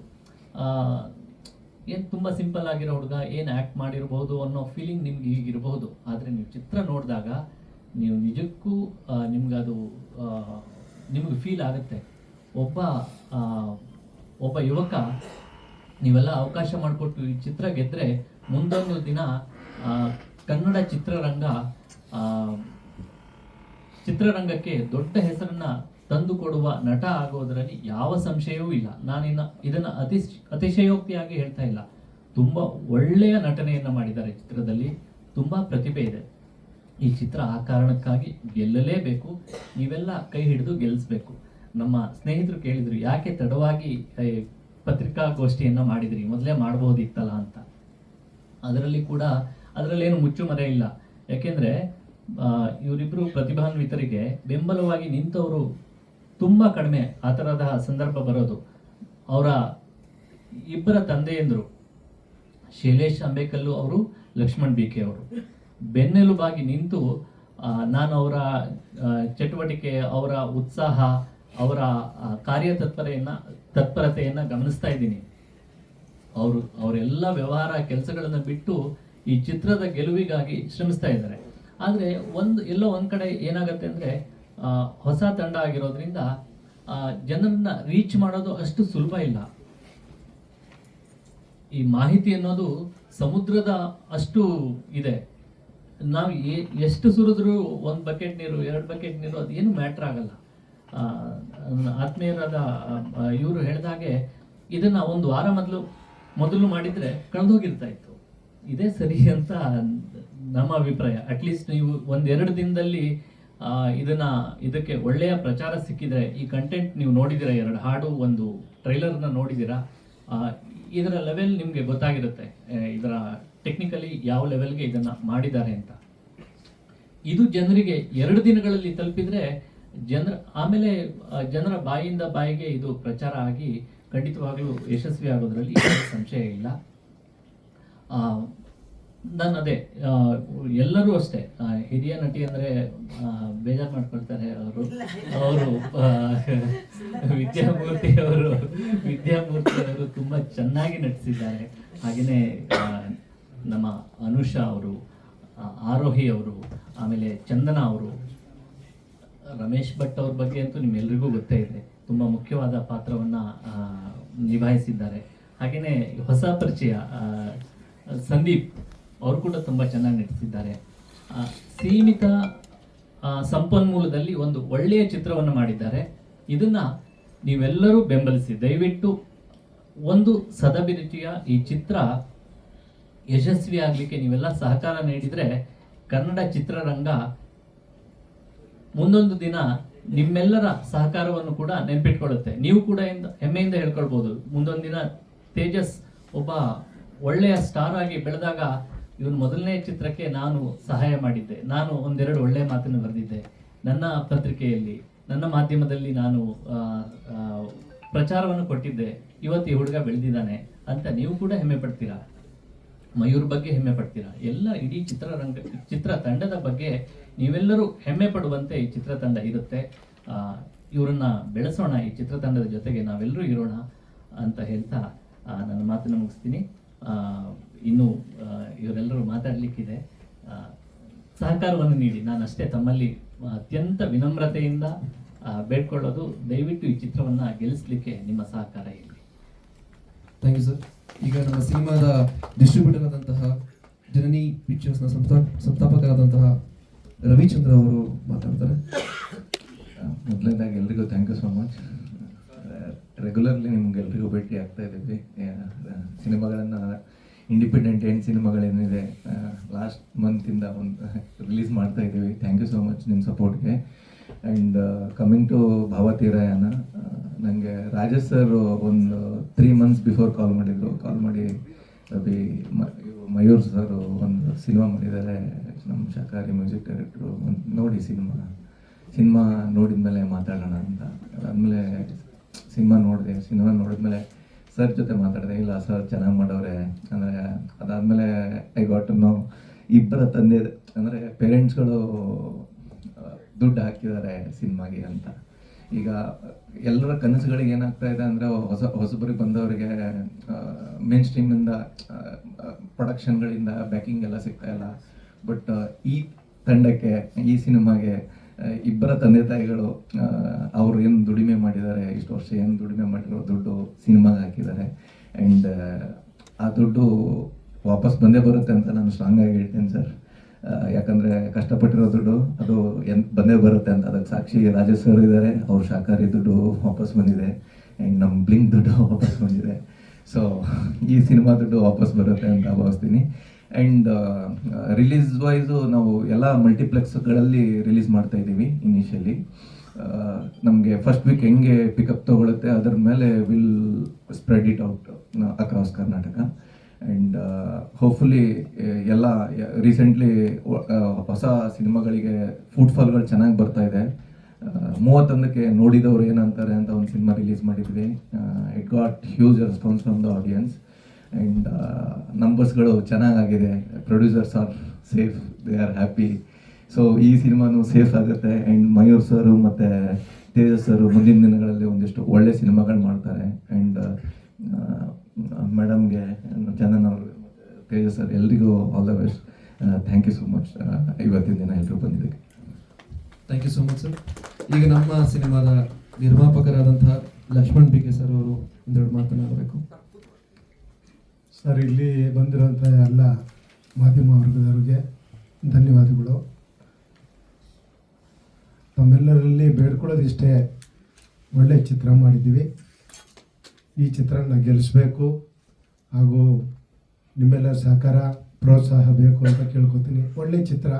C: ಏನು ತುಂಬ ಸಿಂಪಲ್ ಆಗಿರೋ ಹುಡುಗ, ಏನು ಆ್ಯಕ್ಟ್ ಮಾಡಿರ್ಬೋದು ಅನ್ನೋ ಫೀಲಿಂಗ್ ನಿಮ್ಗೆ ಈಗಿರ್ಬೋದು. ಆದರೆ ನೀವು ಚಿತ್ರ ನೋಡಿದಾಗ ನೀವು ನಿಜಕ್ಕೂ ನಿಮ್ಗದು ನಿಮ್ಗೆ ಫೀಲ್ ಆಗುತ್ತೆ. ಒಬ್ಬ ಯುವಕ ನೀವೆಲ್ಲ ಅವಕಾಶ ಮಾಡಿಕೊಟ್ಟು ಈ ಚಿತ್ರ ಗೆದ್ದರೆ ಮುಂದೊಂದು ದಿನ ಕನ್ನಡ ಚಿತ್ರರಂಗಕ್ಕೆ ದೊಡ್ಡ ಹೆಸರನ್ನ ತಂದು ಕೊಡುವ ನಟ ಆಗೋದರಲ್ಲಿ ಯಾವ ಸಂಶಯವೂ ಇಲ್ಲ. ಇದನ್ನು ಅತಿಶಯೋಕ್ತಿಯಾಗಿ ಹೇಳ್ತಾ ಇಲ್ಲ. ತುಂಬ ಒಳ್ಳೆಯ ನಟನೆಯನ್ನು ಮಾಡಿದ್ದಾರೆ ಚಿತ್ರದಲ್ಲಿ, ತುಂಬ ಪ್ರತಿಭೆ ಇದೆ. ಈ ಚಿತ್ರ ಆ ಕಾರಣಕ್ಕಾಗಿ ಗೆಲ್ಲಲೇಬೇಕು. ನೀವೆಲ್ಲ ಕೈ ಹಿಡಿದು ಗೆಲ್ಲಿಸ್ಬೇಕು. ನಮ್ಮ ಸ್ನೇಹಿತರು ಕೇಳಿದ್ರು, ಯಾಕೆ ತಡವಾಗಿ ಪತ್ರಿಕಾಗೋಷ್ಠಿಯನ್ನು ಮಾಡಿದ್ರಿ, ಮೊದಲೇ ಮಾಡಬಹುದಿತ್ತಲ್ಲ ಅಂತ. ಅದರಲ್ಲೇನು ಮುಚ್ಚುಮರೆ ಇಲ್ಲ. ಯಾಕೆಂದರೆ ಇವರಿಬ್ಬರು ಪ್ರತಿಭಾನ್ವಿತರಿಗೆ ಬೆಂಬಲವಾಗಿ ನಿಂತವರು ತುಂಬ ಕಡಿಮೆ. ಆ ಥರದ ಸಂದರ್ಭ ಬರೋದು. ಅವರ ಇಬ್ಬರ ತಂದೆಯಂದರು ಶೈಲೇಶ್ ಅಂಬೇಕಲ್ಲು ಅವರು, ಲಕ್ಷ್ಮಣ್ ಬಿ ಕೆ ಅವರು ಬೆನ್ನೆಲುಬಾಗಿ ನಿಂತು ನಾನು ಅವರ ಚಟುವಟಿಕೆ, ಅವರ ಉತ್ಸಾಹ, ಅವರ ತತ್ಪರತೆಯನ್ನು ಗಮನಿಸ್ತಾ ಇದ್ದೀನಿ. ಅವರೆಲ್ಲ ವ್ಯವಹಾರ ಕೆಲಸಗಳನ್ನು ಬಿಟ್ಟು ಈ ಚಿತ್ರದ ಗೆಲುವಿಗಾಗಿ ಶ್ರಮಿಸ್ತಾ ಇದ್ದಾರೆ. ಆದರೆ ಎಲ್ಲೋ ಒಂದು ಕಡೆ ಏನಾಗುತ್ತೆ ಅಂದರೆ, ಹೊಸ ತಂಡ ಆಗಿರೋದ್ರಿಂದ ಜನರನ್ನ ರೀಚ್ ಮಾಡೋದು ಅಷ್ಟು ಸುಲಭ ಇಲ್ಲ. ಈ ಮಾಹಿತಿ ಅನ್ನೋದು ಸಮುದ್ರದ ಅಷ್ಟು ಇದೆ. ನಾವು ಎಷ್ಟು ಸುರಿದ್ರು 1 ಬಕೆಟ್ ನೀರು 2 ಬಕೆಟ್ ನೀರು ಅದೇನು ಮ್ಯಾಟ್ರ್ ಆಗಲ್ಲ. ಆತ್ಮೀಯರಾದ ಇವರು ಹೇಳಿದಾಗೆ ಇದನ್ನ 1 ವಾರ ಮೊದಲು ಮಾಡಿದ್ರೆ ಕಳೆದೋಗಿರ್ತಾ ಇತ್ತು. ಇದೇ ಸರಿ ಅಂತ ನಮ್ಮ ಅಭಿಪ್ರಾಯ. ಅಟ್ಲೀಸ್ಟ್ ನೀವು 1-2 ದಿನದಲ್ಲಿ ಇದಕ್ಕೆ ಒಳ್ಳೆಯ ಪ್ರಚಾರ ಸಿಕ್ಕಿದ್ರೆ, ಈ ಕಂಟೆಂಟ್ ನೀವು ನೋಡಿದಿರ, 2 ಹಾಡು 1 ಟ್ರೈಲರ್ನ ನೋಡಿದಿರಾ, ಇದರ ಲೆವೆಲ್ ನಿಮಗೆ ಗೊತ್ತಾಗಿರುತ್ತೆ. ಇದರ ಟೆಕ್ನಿಕಲಿ ಯಾವ ಲೆವೆಲ್ಗೆ ಇದನ್ನ ಮಾಡಿದ್ದಾರೆ ಅಂತ. ಇದು ಜನರಿಗೆ 2 ದಿನಗಳಲ್ಲಿ ತಲುಪಿದ್ರೆ ಆಮೇಲೆ ಜನರ ಬಾಯಿಂದ ಬಾಯಿಗೆ ಇದು ಪ್ರಚಾರ ಆಗಿ ಖಂಡಿತವಾಗ್ಲೂ ಯಶಸ್ವಿ ಆಗೋದ್ರಲ್ಲಿ ಸಂಶಯ ಇಲ್ಲ. ನಾನು ಅದೇ ಎಲ್ಲರೂ ಅಷ್ಟೇ, ಹಿರಿಯ ನಟಿ ಅಂದರೆ ಬೇಜಾರು ಮಾಡ್ಕೊಳ್ತಾರೆ ಅವರು ವಿದ್ಯಾಮೂರ್ತಿ ಅವರು ತುಂಬ ಚೆನ್ನಾಗಿ ನಟಿಸಿದ್ದಾರೆ. ಹಾಗೆಯೇ ನಮ್ಮ ಅನುಷಾ ಅವರು, ಆರೋಹಿ ಅವರು, ಆಮೇಲೆ ಚಂದನ ಅವರು, ರಮೇಶ್ ಭಟ್ ಅವ್ರ ಬಗ್ಗೆ ಅಂತೂ ನಿಮ್ಮೆಲ್ರಿಗೂ ಗೊತ್ತೇ ಇದೆ, ತುಂಬ ಮುಖ್ಯವಾದ ಪಾತ್ರವನ್ನು ನಿಭಾಯಿಸಿದ್ದಾರೆ. ಹಾಗೆಯೇ ಹೊಸ ಪರಿಚಯ ಸಂದೀಪ್ ಅವರು ಕೂಡ ತುಂಬ ಚೆನ್ನಾಗಿ ನಟಿಸಿದ್ದಾರೆ. ಸೀಮಿತ ಸಂಪನ್ಮೂಲದಲ್ಲಿ ಒಂದು ಒಳ್ಳೆಯ ಚಿತ್ರವನ್ನು ಮಾಡಿದ್ದಾರೆ. ಇದನ್ನ ನೀವೆಲ್ಲರೂ ಬೆಂಬಲಿಸಿ. ದಯವಿಟ್ಟು ಒಂದು ಸದಭಿರುಚಿಯ ಈ ಚಿತ್ರ ಯಶಸ್ವಿ ಆಗಲಿಕ್ಕೆ ನೀವೆಲ್ಲ ಸಹಕಾರ ನೀಡಿದರೆ ಕನ್ನಡ ಚಿತ್ರರಂಗ ಮುಂದೊಂದು ದಿನ ನಿಮ್ಮೆಲ್ಲರ ಸಹಕಾರವನ್ನು ಕೂಡ ನೆನಪಿಟ್ಕೊಳ್ಳುತ್ತೆ. ನೀವು ಕೂಡ ಹೆಮ್ಮೆಯಿಂದ ಹೇಳ್ಕೊಳ್ಬೋದು, ಮುಂದೊಂದು ದಿನ ತೇಜಸ್ ಒಬ್ಬ ಒಳ್ಳೆಯ ಸ್ಟಾರ್ ಆಗಿ ಬೆಳೆದಾಗ ಇವನು ಮೊದಲನೇ ಚಿತ್ರಕ್ಕೆ ನಾನು ಸಹಾಯ ಮಾಡಿದ್ದೆ, ನಾನು 1-2 ಒಳ್ಳೆಯ ಮಾತನ್ನು ಬರೆದಿದ್ದೆ, ನನ್ನ ಪತ್ರಿಕೆಯಲ್ಲಿ, ನನ್ನ ಮಾಧ್ಯಮದಲ್ಲಿ ನಾನು ಪ್ರಚಾರವನ್ನು ಕೊಟ್ಟಿದ್ದೆ, ಇವತ್ತು ಈ ಹುಡುಗ ಬೆಳೆದಿದ್ದಾನೆ ಅಂತ ನೀವು ಕೂಡ ಹೆಮ್ಮೆ ಪಡ್ತೀರಾ. ಮಯೂರ್ ಬಗ್ಗೆ ಹೆಮ್ಮೆ ಪಡ್ತೀರಾ. ಎಲ್ಲ ಇಡೀ ಚಿತ್ರತಂಡದ ಬಗ್ಗೆ ನೀವೆಲ್ಲರೂ ಹೆಮ್ಮೆ ಪಡುವಂತೆ ಈ ಚಿತ್ರತಂಡ ಇರುತ್ತೆ. ಇವರನ್ನ ಬೆಳೆಸೋಣ, ಈ ಚಿತ್ರತಂಡದ ಜೊತೆಗೆ ನಾವೆಲ್ಲರೂ ಇರೋಣ ಅಂತ ಹೇಳ್ತಾ ನನ್ನ ಮಾತನ್ನು ಮುಗಿಸ್ತೀನಿ. ಇನ್ನು ಇವರೆಲ್ಲರೂ ಮಾತಾಡಲಿಕ್ಕಿದೆ. ಸಹಕಾರವನ್ನು ನೀಡಿ, ನಾನು ಅಷ್ಟೇ ತಮ್ಮಲ್ಲಿ ಅತ್ಯಂತ ವಿನಮ್ರತೆಯಿಂದ ಬೇಡ್ಕೊಳ್ಳೋದು, ದಯವಿಟ್ಟು ಈ ಚಿತ್ರವನ್ನು ಗೆಲ್ಲಿಸಲಿಕ್ಕೆ ನಿಮ್ಮ ಸಹಕಾರ ಇರಲಿ.
D: Thank you sir. ಈಗ ನಮ್ಮ ಸಿನಿಮಾದ ಡಿಸ್ಟ್ರಿಬ್ಯೂಟರ್ ಆದಂತಹ ಜನನಿ ಪಿಕ್ಚರ್ಸ್ನ ಸಂಸ್ಥಾಪಕರಾದಂತಹ ರವಿಚಂದ್ರ ಅವರು ಮಾತಾಡ್ತಾರೆ.
E: ಮೊದಲನೇದಾಗಿ ಎಲ್ರಿಗೂ thank you so much. Regularly ನಿಮ್ಗೆಲ್ರಿಗೂ ಭೇಟಿ ಆಗ್ತಾ ಇದ್ದೀವಿ. ಸಿನಿಮಾಗಳನ್ನು ಇಂಡಿಪೆಂಡೆಂಟ್ ಏನು ಸಿನಿಮಾಗಳೇನಿದೆ ಲಾಸ್ಟ್ ಮಂತಿಂದ ಒಂದು ರಿಲೀಸ್ ಮಾಡ್ತಾ ಇದ್ದೀವಿ. ಥ್ಯಾಂಕ್ ಯು ಸೋ ಮಚ್ ನಿಮ್ಮ ಸಪೋರ್ಟ್ಗೆ. ಆ್ಯಂಡ್ ಕಮಿಂಗ್ ಟು ಭಾವತೀರಾಯನ, ನನಗೆ ರಾಜೇಶ್ ಸರ್ ಒಂದು 3 months ಬಿಫೋರ್ ಕಾಲ್ ಮಾಡಿದರು. ಕಾಲ್ ಮಾಡಿ ರವಿ ಮಯೂರ್ ಸರ್ ಒಂದು ಸಿನಿಮಾ ಮಾಡಿದ್ದಾರೆ, ನಮ್ಮ ಶಾಕಾರಿ ಮ್ಯೂಸಿಕ್ ಡೈರೆಕ್ಟ್ರು, ಒಂದು ನೋಡಿ ಸಿನಿಮಾ ನೋಡಿದ ಮೇಲೆ ಮಾತಾಡೋಣ ಅಂತ. ಅದಾದಮೇಲೆ ಸಿನಿಮಾ ನೋಡಿದ್ಮೇಲೆ ಸರ್ ಜೊತೆ ಮಾತಾಡಿದೆ. ಇಲ್ಲ ಸರ್ ಚೆನ್ನಾಗಿ ಮಾಡವ್ರೆ ಅಂದರೆ, ಅದಾದಮೇಲೆ ಐ ಗಾಟ್ ಟು ನೋ ಇಬ್ಬರ ತಂದೆ ಅಂದರೆ ಪೇರೆಂಟ್ಸ್ಗಳು ದುಡ್ಡು ಹಾಕಿದ್ದಾರೆ ಸಿನಿಮಾಗೆ ಅಂತ. ಈಗ ಎಲ್ಲರ ಕನಸುಗಳಿಗೆ ಏನಾಗ್ತಾ ಇದೆ ಅಂದರೆ, ಹೊಸಬರಿಗೆ ಬಂದವರಿಗೆ ಮೇನ್ ಸ್ಟ್ರೀಮಿಂದ ಪ್ರೊಡಕ್ಷನ್ಗಳಿಂದ ಬ್ಯಾಕಿಂಗ್ ಎಲ್ಲ ಸಿಗ್ತಾ ಇಲ್ಲ. ಬಟ್ ಈ ತಂಡಕ್ಕೆ, ಈ ಸಿನಿಮಾಗೆ ಇಬ್ಬರ ತಂದೆ ತಾಯಿಗಳು ಅವರು ಏನು ದುಡಿಮೆ ಮಾಡಿದ್ದಾರೆ, ಇಷ್ಟು ವರ್ಷ ಏನು ದುಡಿಮೆ ಮಾಡಿರೋ ದುಡ್ಡು ಸಿನಿಮಾಗೆ ಹಾಕಿದ್ದಾರೆ. ಆ್ಯಂಡ್ ಆ ದುಡ್ಡು ವಾಪಸ್ ಬಂದೇ ಬರುತ್ತೆ ಅಂತ ನಾನು ಸ್ಟ್ರಾಂಗಾಗಿ ಹೇಳ್ತೀನಿ ಸರ್. ಯಾಕಂದರೆ ಕಷ್ಟಪಟ್ಟಿರೋ ದುಡ್ಡು ಅದು ಬಂದೇ ಬರುತ್ತೆ ಅಂತ. ಅದಕ್ಕೆ ಸಾಕ್ಷಿ ರಾಜೇಶ್ ಸರ್ ಇದ್ದಾರೆ. ಅವ್ರ ಶಾಕಾರಿ ದುಡ್ಡು ವಾಪಸ್ ಬಂದಿದೆ, ಆ್ಯಂಡ್ ನಮ್ಮ ಬ್ಲಿಂಕ್ ದುಡ್ಡು ವಾಪಸ್ ಬಂದಿದೆ. ಸೊ ಈ ಸಿನಿಮಾ ದುಡ್ಡು ವಾಪಸ್ ಬರುತ್ತೆ ಅಂತ ಭಾವಿಸ್ತೀನಿ. ಆ್ಯಂಡ್ ರಿಲೀಸ್ ವೈಸು ನಾವು ಎಲ್ಲ ಮಲ್ಟಿಪ್ಲೆಕ್ಸ್ಗಳಲ್ಲಿ ರಿಲೀಸ್ ಮಾಡ್ತಾ ಇದ್ದೀವಿ. ಇನಿಷಿಯಲಿ ನಮಗೆ ಫಸ್ಟ್ ವೀಕ್ ಹೆಂಗೆ ಪಿಕಪ್ ತೊಗೊಳುತ್ತೆ ಅದರ ಮೇಲೆ will spread it out across Karnataka. And hopefully ಎಲ್ಲ ರೀಸೆಂಟ್ಲಿ ಹೊಸ ಸಿನಿಮಾಗಳಿಗೆ ಫುಟ್ಫಾಲ್ಗಳು ಚೆನ್ನಾಗಿ ಬರ್ತಾ ಇದೆ. 31ಕ್ಕೆ ನೋಡಿದವರು ಏನಂತಾರೆ ಅಂತ ಒಂದು ಸಿನಿಮಾ ರಿಲೀಸ್ ಮಾಡಿದ್ವಿ. It got huge response from the audience. And ನಂಬರ್ಸ್ಗಳು ಚೆನ್ನಾಗಾಗಿದೆ. Producers are safe, they are happy. So ಈ ಸಿನಿಮಾನು ಸೇಫ್ ಆಗುತ್ತೆ. ಆ್ಯಂಡ್ ಮಯೂರ್ ಸರು ಮತ್ತು ತೇಜಸ್ ಸರು ಮುಂದಿನ ದಿನಗಳಲ್ಲಿ ಒಂದಿಷ್ಟು ಒಳ್ಳೆ ಸಿನಿಮಾಗಳು ಮಾಡ್ತಾರೆ. ಆ್ಯಂಡ್ ಮೇಡಮ್ಗೆ, ಚಂದನ್ ಅವರು, ತೇಜಸ್ ಸರ್ ಎಲ್ರಿಗೂ all the best. Thank you so much ಇವತ್ತಿನ ದಿನ ಎಲ್ಲರೂ ಬಂದಿದ್ದಕ್ಕೆ.
D: Thank you so much sir. ಈಗ ನಮ್ಮ ಸಿನಿಮಾದ ನಿರ್ಮಾಪಕರಾದಂತಹ ಲಕ್ಷ್ಮಣ್ ಬಿ ಕೆ ಸರ್ ಅವರು ಒಂದೆರಡು ಮಾತನಾಡಬೇಕು.
F: ಸರ್, ಇಲ್ಲಿ ಬಂದಿರೋಂಥ ಎಲ್ಲ ಮಾಧ್ಯಮ ವರ್ಗದವರಿಗೆ ಧನ್ಯವಾದಗಳು. ತಮ್ಮೆಲ್ಲರಲ್ಲಿ ಬೇಡ್ಕೊಳ್ಳೋದಿಷ್ಟೇ, ಒಳ್ಳೆಯ ಚಿತ್ರ ಮಾಡಿದ್ದೀವಿ. ಈ ಚಿತ್ರನ ಗೆಲ್ಲಿಸ್ಬೇಕು ಹಾಗೂ ನಿಮ್ಮೆಲ್ಲರ ಸಹಕಾರ ಪ್ರೋತ್ಸಾಹ ಬೇಕು ಅಂತ ಕೇಳ್ಕೊತೀನಿ. ಒಳ್ಳೆಯ ಚಿತ್ರ,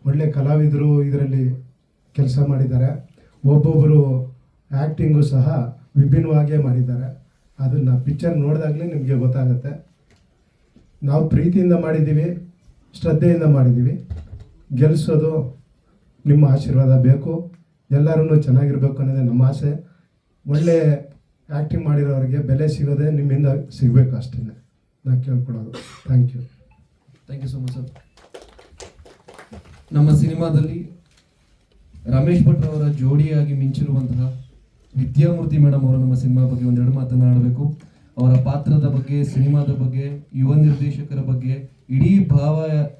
F: ಒಳ್ಳೆಯ ಕಲಾವಿದರು ಇದರಲ್ಲಿ ಕೆಲಸ ಮಾಡಿದ್ದಾರೆ. ಒಬ್ಬೊಬ್ಬರು ಆ್ಯಕ್ಟಿಂಗು ಸಹ ವಿಭಿನ್ನವಾಗೇ ಮಾಡಿದ್ದಾರೆ. ಅದನ್ನು ಪಿಕ್ಚರ್ ನೋಡಿದಾಗಲೇ ನಿಮಗೆ ಗೊತ್ತಾಗುತ್ತೆ. ನಾವು ಪ್ರೀತಿಯಿಂದ ಮಾಡಿದ್ದೀವಿ, ಶ್ರದ್ಧೆಯಿಂದ ಮಾಡಿದ್ದೀವಿ. ಗೆಲ್ಲಿಸೋದು ನಿಮ್ಮ ಆಶೀರ್ವಾದ ಬೇಕು. ಎಲ್ಲರೂ ಚೆನ್ನಾಗಿರ್ಬೇಕು ಅನ್ನೋದೇ ನಮ್ಮ ಆಸೆ. ಒಳ್ಳೆ ಆ್ಯಕ್ಟಿಂಗ್ ಮಾಡಿರೋರಿಗೆ ಬೆಲೆ ಸಿಗೋದೇ ನಿಮ್ಮಿಂದ ಸಿಗಬೇಕು, ಅಷ್ಟೇ ನಾನು ಕೇಳ್ಕೊಳ್ಳೋದು. Thank you.
D: Thank you so much sir. ನಮ್ಮ ಸಿನಿಮಾದಲ್ಲಿ ರಮೇಶ್ ಭಟ್ ಅವರ ಜೋಡಿಯಾಗಿ ಮಿಂಚಿರುವಂತಹ ವಿದ್ಯಾಮೂರ್ತಿ ಮೇಡಮ್ ಅವರು ನಮ್ಮ ಸಿನಿಮಾ ಬಗ್ಗೆ ಒಂದೆರಡು ಮಾತನಾಡಬೇಕು. ಅವರ ಪಾತ್ರದ ಬಗ್ಗೆ, ಸಿನಿಮಾದ ಬಗ್ಗೆ, ಯುವ ನಿರ್ದೇಶಕರ ಬಗ್ಗೆ, ಇಡೀ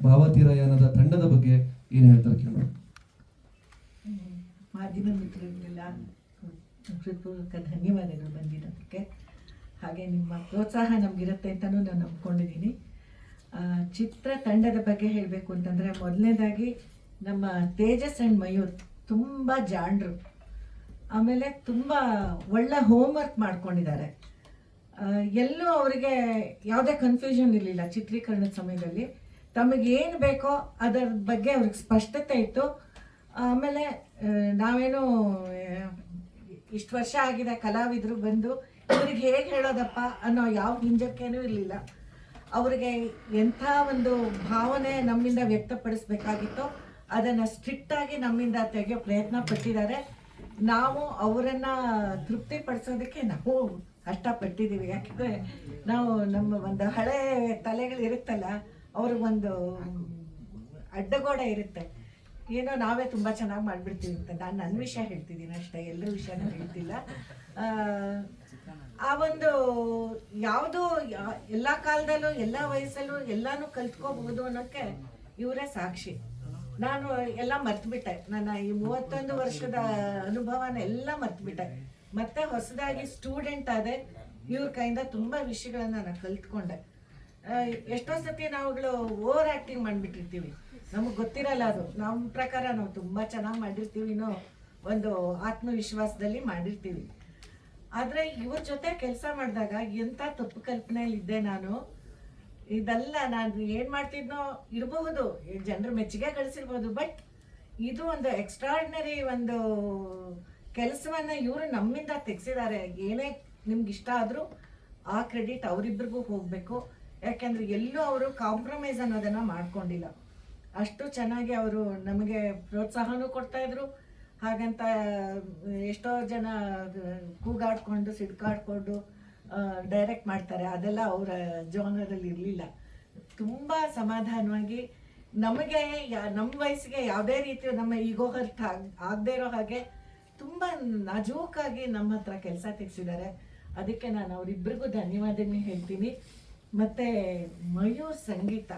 D: ಭಾವತೀರಾಯನದ ತಂಡದ ಬಗ್ಗೆ ಏನು ಹೇಳ್ತಾರೆ ಕೇಳೋಣ.
G: ಮಾಧ್ಯಮ ಮಿತ್ರರಿಗೆಲ್ಲ ಹೃತ್ಪೂರ್ವಕ ಧನ್ಯವಾದಗಳು ಬಂದಿರೋದಕ್ಕೆ. ಹಾಗೆ ನಿಮ್ಮ ಪ್ರೋತ್ಸಾಹ ನಮಗಿರುತ್ತೆ ಅಂತಲೂ ನಾನು ನಂಬ್ಕೊಂಡಿದ್ದೀನಿ. ಚಿತ್ರ ತಂಡದ ಬಗ್ಗೆ ಹೇಳಬೇಕು ಅಂತಂದರೆ, ಮೊದಲನೇದಾಗಿ ನಮ್ಮ ತೇಜಸ್ ಆ್ಯಂಡ್ ಮಯೂರ್ ತುಂಬ ಜಾಣರು. ಆಮೇಲೆ ತುಂಬ ಒಳ್ಳೆ ಹೋಮ್ವರ್ಕ್ ಮಾಡ್ಕೊಂಡಿದ್ದಾರೆ. ಎಲ್ಲೂ ಅವರಿಗೆ ಯಾವುದೇ ಕನ್ಫ್ಯೂಷನ್ ಇರಲಿಲ್ಲ. ಚಿತ್ರೀಕರಣದ ಸಮಯದಲ್ಲಿ ತಮಗೇನು ಬೇಕೋ ಅದರ ಬಗ್ಗೆ ಅವ್ರಿಗೆ ಸ್ಪಷ್ಟತೆ ಇತ್ತು. ಆಮೇಲೆ ನಾವೇನು ಇಷ್ಟು ವರ್ಷ ಆಗಿದೆ ಕಲಾವಿದರು ಬಂದು ಇವ್ರಿಗೆ ಹೇಗೆ ಹೇಳೋದಪ್ಪ ಅನ್ನೋ ಯಾವ ಹಿಂಜಕ್ಕೇನೂ ಇರಲಿಲ್ಲ. ಅವರಿಗೆ ಎಂಥ ಒಂದು ಭಾವನೆ ನಮ್ಮಿಂದ ವ್ಯಕ್ತಪಡಿಸ್ಬೇಕಾಗಿತ್ತೋ ಅದನ್ನು ಸ್ಟ್ರಿಕ್ಟಾಗಿ ನಮ್ಮಿಂದ ತೆಗೆಯೋ ಪ್ರಯತ್ನ ಪಟ್ಟಿದ್ದಾರೆ. ನಾವು ಅವರನ್ನು ತೃಪ್ತಿಪಡಿಸೋದಕ್ಕೆ ನಾವು ಕಷ್ಟಪಟ್ಟಿದ್ದೀವಿ. ಯಾಕೆಂದರೆ ನಾವು ನಮ್ಮ ಒಂದು ಹಳೆ ತಲೆಗಳಿರುತ್ತಲ್ಲ, ಅವ್ರಿಗೊಂದು ಅಡ್ಡಗೋಡೆ ಇರುತ್ತೆ. ಏನೋ ನಾವೇ ತುಂಬ ಚೆನ್ನಾಗಿ ಮಾಡಿಬಿಡ್ತೀವಿ ಅಂತ. ನಾನು ನನ್ನ ವಿಷಯ ಹೇಳ್ತಿದ್ದೀನಿ ಅಷ್ಟೇ, ಎಲ್ಲರ ವಿಷಯನೂ ಹೇಳ್ತಿಲ್ಲ. ಆ ಒಂದು ಯಾವುದೋ ಎಲ್ಲ ಕಾಲದಲ್ಲೂ ಎಲ್ಲ ವಯಸ್ಸಲ್ಲೂ ಎಲ್ಲನೂ ಕಲ್ತ್ಕೋಬಹುದು ಅನ್ನೋಕ್ಕೆ ಇವರೇ ಸಾಕ್ಷಿ. ನಾನು ಎಲ್ಲ ಮರ್ತ್ಬಿಟ್ಟೆ, ನನ್ನ ಈ 31 ವರ್ಷದ ಅನುಭವನ ಎಲ್ಲ ಮರ್ತ್ಬಿಟ್ಟೆ. ಮತ್ತೆ ಹೊಸದಾಗಿ ಸ್ಟೂಡೆಂಟ್ ಆದೆ, ಇವ್ರ ಕೈಯಿಂದ ತುಂಬ ವಿಷಯಗಳನ್ನ ನಾನು ಕಲ್ತ್ಕೊಂಡೆ. ಎಷ್ಟೋ ಸತಿ ನಾವುಗಳು ಓವರ್ ಆ್ಯಕ್ಟಿಂಗ್ ಮಾಡಿಬಿಟ್ಟಿರ್ತೀವಿ, ನಮಗೆ ಗೊತ್ತಿರಲ್ಲ ಅದು. ನಮ್ಮ ಪ್ರಕಾರ ನಾವು ತುಂಬ ಚೆನ್ನಾಗಿ ಮಾಡಿರ್ತೀವಿ, ಇನ್ನೂ ಒಂದು ಆತ್ಮವಿಶ್ವಾಸದಲ್ಲಿ ಮಾಡಿರ್ತೀವಿ. ಆದರೆ ಇವ್ರ ಜೊತೆ ಕೆಲಸ ಮಾಡಿದಾಗ ಎಂಥ ತಪ್ಪು ಕಲ್ಪನೆಯಲ್ಲಿದ್ದೆ ನಾನು. ಇದೆಲ್ಲ ನಾನು ಏನು ಮಾಡ್ತಿದ್ನೋ ಇರಬಹುದು, ಜನರ ಮೆಚ್ಚುಗೆ ಗಳಿಸಿರ್ಬೋದು, ಬಟ್ ಇದು ಒಂದು ಎಕ್ಸ್ಟ್ರಾರ್ಡಿನರಿ ಒಂದು ಕೆಲಸವನ್ನು ಇವರು ನಮ್ಮಿಂದ ತೆಗೆಸಿದ್ದಾರೆ. ಏನೇ ನಿಮ್ಗೆ ಇಷ್ಟ ಆದರೂ ಆ ಕ್ರೆಡಿಟ್ ಅವರಿಬ್ಬರಿಗೂ ಹೋಗಬೇಕು. ಯಾಕೆಂದರೆ ಎಲ್ಲೂ ಅವರು ಕಾಂಪ್ರಮೈಸ್ ಅನ್ನೋದನ್ನು ಮಾಡ್ಕೊಂಡಿಲ್ಲ. ಅಷ್ಟು ಚೆನ್ನಾಗಿ ಅವರು ನಮಗೆ ಪ್ರೋತ್ಸಾಹನೂ ಕೊಡ್ತಾಯಿದ್ರು. ಹಾಗಂತ ಎಷ್ಟೋ ಜನ ಕೂಗಾಡ್ಕೊಂಡು ಸಿಡ್ಕಾಡ್ಕೊಂಡು ಡೈರೆಕ್ಟ್ ಮಾಡ್ತಾರೆ, ಅದೆಲ್ಲ ಅವರ ಜೋನರಲ್ಲಿ ಇರಲಿಲ್ಲ. ತುಂಬ ಸಮಾಧಾನವಾಗಿ ನಮಗೆ ನಮ್ಮ ವಯಸ್ಸಿಗೆ ಯಾವುದೇ ರೀತಿ ನಮ್ಮ ಈಗೋ ಹರ್ಟ್ ಆಗದೇ ಇರೋ ಹಾಗೆ ತುಂಬ ನಾಜೂಕಾಗಿ ನಮ್ಮ ಹತ್ರ ಕೆಲಸ ತೆಗೆಸಿದ್ದಾರೆ. ಅದಕ್ಕೆ ನಾನು ಅವರಿಬ್ಬರಿಗೂ ಧನ್ಯವಾದನೆ ಹೇಳ್ತೀನಿ. ಮತ್ತು ಮಯೂರ್ ಸಂಗೀತ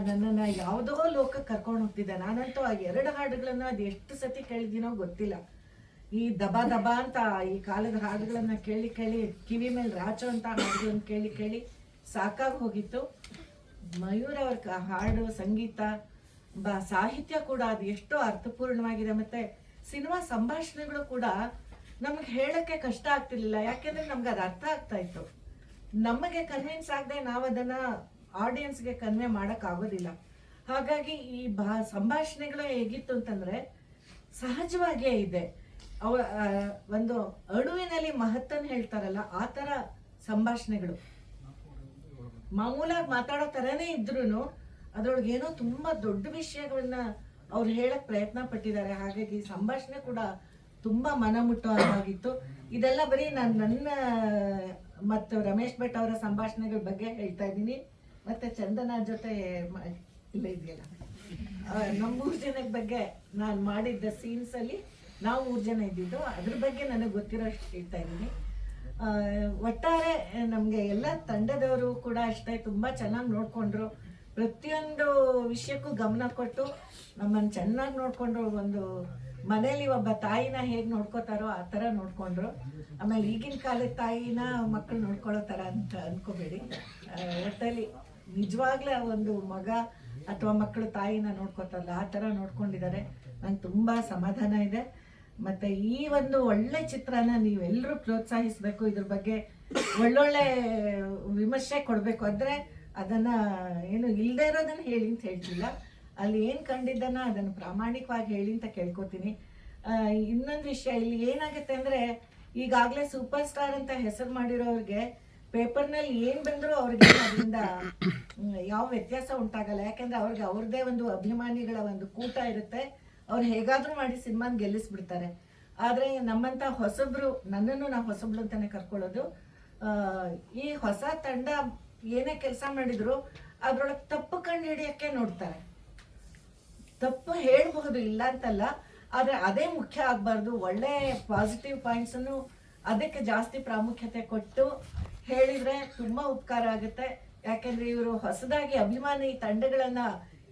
G: ನನ್ನನ್ನು ಯಾವುದೋ ಲೋಕಕ್ಕೆ ಕರ್ಕೊಂಡು ಹೋಗ್ತಿದ್ದೆ. ನಾನಂತೂ ಆ 2 ಹಾಡುಗಳನ್ನು ಅದು ಎಷ್ಟು ಸತಿ ಕೇಳಿದ್ದೀನೋ ಗೊತ್ತಿಲ್ಲ. ಈ ದಬಾ ದಬಾ ಅಂತ ಈ ಕಾಲದ ಹಾಡುಗಳನ್ನು ಕೇಳಿ ಕೇಳಿ ಕಿವಿ ಮೇಲೆ ರಾಚೋ ಅಂತ ಹಾಡುಗಳನ್ನು ಕೇಳಿ ಕೇಳಿ ಸಾಕಾಗಿ ಹೋಗಿತ್ತು. ಮಯೂರ್ ಅವ್ರ ಹಾಡು, ಸಂಗೀತ, ಸಾಹಿತ್ಯ ಕೂಡ ಅದು ಎಷ್ಟೋ ಅರ್ಥಪೂರ್ಣವಾಗಿದೆ. ಮತ್ತು ಸಿನಿಮಾ ಸಂಭಾಷಣೆಗಳು ಕೂಡ ನಮಗೆ ಹೇಳೋಕ್ಕೆ ಕಷ್ಟ ಆಗ್ತಿರ್ಲಿಲ್ಲ, ಯಾಕೆಂದರೆ ನಮ್ಗೆ ಅದು ಅರ್ಥ ಆಗ್ತಾ ಇತ್ತು. ನಮಗೆ ಕನ್ವಿನ್ಸ್ ಆಗದೆ ನಾವು ಅದನ್ನು ಆಡಿಯನ್ಸ್ಗೆ ಕನ್ವೆ ಮಾಡೋಕ್ಕಾಗೋದಿಲ್ಲ. ಹಾಗಾಗಿ ಈ ಸಂಭಾಷಣೆಗಳು ಹೇಗಿತ್ತು ಅಂತಂದರೆ ಸಹಜವಾಗಿಯೇ ಇದೆ. ಒಂದು ಅಣುವಿನಲ್ಲಿ ಮಹತ್ತನ್ನು ಹೇಳ್ತಾರಲ್ಲ, ಆ ಥರ ಸಂಭಾಷಣೆಗಳು ಮಾಮೂಲಾಗಿ ಮಾತಾಡೋ ಥರನೇ ಇದ್ರೂ ಅದರೊಳಗೆ ಏನೋ ತುಂಬ ದೊಡ್ಡ ವಿಷಯಗಳನ್ನ ಅವ್ರು ಹೇಳಕ್ಕೆ ಪ್ರಯತ್ನ ಪಟ್ಟಿದ್ದಾರೆ. ಹಾಗಾಗಿ ಸಂಭಾಷಣೆ ಕೂಡ ತುಂಬ ಮನಮುಟ್ಟೋ ಹಾಗಿತ್ತು. ಇದೆಲ್ಲ ಬರೀ ನನ್ನ ಮತ್ತು ರಮೇಶ್ ಭಟ್ ಅವರ ಸಂಭಾಷಣೆಗಳ ಬಗ್ಗೆ ಹೇಳ್ತಾ ಇದ್ದೀನಿ. ಮತ್ತು ಚಂದನ ಜೊತೆ ಇಲ್ಲ ಇದೆಯಲ್ಲ, ನಮ್ಮ 3 ಜನದ ಬಗ್ಗೆ ನಾನು ಮಾಡಿದ್ದ ಸೀನ್ಸಲ್ಲಿ ನಾವು 3 ಜನ ಇದ್ದಿದ್ದು, ಅದ್ರ ಬಗ್ಗೆ ನನಗೆ ಗೊತ್ತಿರೋಷ್ಟು ಹೇಳ್ತಾ ಇದ್ದೀನಿ. ಒಟ್ಟಾರೆ ನಮಗೆ ಎಲ್ಲ ತಂಡದವರು ಕೂಡ ಅಷ್ಟೇ ತುಂಬ ಚೆನ್ನಾಗಿ ನೋಡಿಕೊಂಡ್ರು. ಪ್ರತಿಯೊಂದು ವಿಷಯಕ್ಕೂ ಗಮನ ಕೊಟ್ಟು ನಮ್ಮನ್ನು ಚೆನ್ನಾಗಿ ನೋಡಿಕೊಂಡ್ರು. ಒಂದು ಮನೇಲಿ ಒಬ್ಬ ತಾಯಿನ ಹೇಗೆ ನೋಡ್ಕೋತಾರೋ ಆ ಥರ ನೋಡಿಕೊಂಡ್ರು. ಆಮೇಲೆ ಈಗಿನ ಕಾಲದ ತಾಯಿನ ಮಕ್ಕಳು ನೋಡ್ಕೊಳ್ಳೋ ಥರ ಅಂತ ಅಂದ್ಕೋಬೇಡಿ. ಒಟ್ಟಲ್ಲಿ ನಿಜವಾಗ್ಲೇ ಒಂದು ಮಗ ಅಥವಾ ಮಕ್ಕಳು ತಾಯಿನ ನೋಡ್ಕೋತಾರಲ್ಲ ಆ ಥರ ನೋಡ್ಕೊಂಡಿದ್ದಾರೆ. ನಂಗೆ ತುಂಬ ಸಮಾಧಾನ ಇದೆ. ಮತ್ತು ಈ ಒಂದು ಒಳ್ಳೆ ಚಿತ್ರನ ನೀವೆಲ್ಲರೂ ಪ್ರೋತ್ಸಾಹಿಸಬೇಕು. ಇದ್ರ ಬಗ್ಗೆ ಒಳ್ಳೊಳ್ಳೆ ವಿಮರ್ಶೆ ಕೊಡಬೇಕು. ಅಂದರೆ ಅದನ್ನು ಏನು ಇಲ್ಲದೆ ಇರೋದನ್ನು ಹೇಳಿ ಅಂತ ಹೇಳ್ತಿಲ್ಲ, ಅಲ್ಲಿ ಏನು ಕಂಡಿದ್ದನ್ನು ಅದನ್ನು ಪ್ರಾಮಾಣಿಕವಾಗಿ ಹೇಳಿ ಅಂತ ಕೇಳ್ಕೊತೀನಿ. ಇನ್ನೊಂದು ವಿಷಯ ಇಲ್ಲಿ ಏನಾಗುತ್ತೆ ಅಂದರೆ, ಈಗಾಗಲೇ ಸೂಪರ್ ಸ್ಟಾರ್ ಅಂತ ಹೆಸರು ಮಾಡಿರೋರಿಗೆ ಪೇಪರ್ನಲ್ಲಿ ಏನು ಬಂದರೂ ಅವ್ರಿಗೆ ಅದರಿಂದ ಯಾವ ವ್ಯತ್ಯಾಸ ಉಂಟಾಗಲ್ಲ. ಯಾಕೆಂದರೆ ಅವ್ರಿಗೆ ಅವ್ರದ್ದೇ ಒಂದು ಅಭಿಮಾನಿಗಳ ಒಂದು ಕೂಟ ಇರುತ್ತೆ. ಅವ್ರು ಹೇಗಾದರೂ ಮಾಡಿ ಸಿನಿಮಾನ ಗೆಲ್ಲಿಸ್ಬಿಡ್ತಾರೆ. ಆದರೆ ನಮ್ಮಂಥ ಹೊಸಬ್ರು, ನನ್ನನ್ನು ನಾವು ಹೊಸಬ್ಳು ಅಂತಲೇ ಕರ್ಕೊಳ್ಳೋದು, ಈ ಹೊಸ ತಂಡ ಏನೇ ಕೆಲಸ ಮಾಡಿದ್ರು ಅದರೊಳಗೆ ತಪ್ಪು ಕಂಡು ಹಿಡಿಯೋಕ್ಕೆ ನೋಡ್ತಾರೆ. ತಪ್ಪು ಹೇಳಬಹುದು, ಇಲ್ಲ ಅಂತಲ್ಲ, ಆದರೆ ಅದೇ ಮುಖ್ಯ ಆಗಬಾರ್ದು. ಒಳ್ಳೆ ಪಾಸಿಟಿವ್ ಪಾಯಿಂಟ್ಸನ್ನು ಅದಕ್ಕೆ ಜಾಸ್ತಿ ಪ್ರಾಮುಖ್ಯತೆ ಕೊಟ್ಟು ಹೇಳಿದರೆ ತುಂಬ ಉಪಕಾರ ಆಗುತ್ತೆ. ಯಾಕೆಂದರೆ ಇವರು ಹೊಸದಾಗಿ ಅಭಿಮಾನಿ ತಂಡಗಳನ್ನು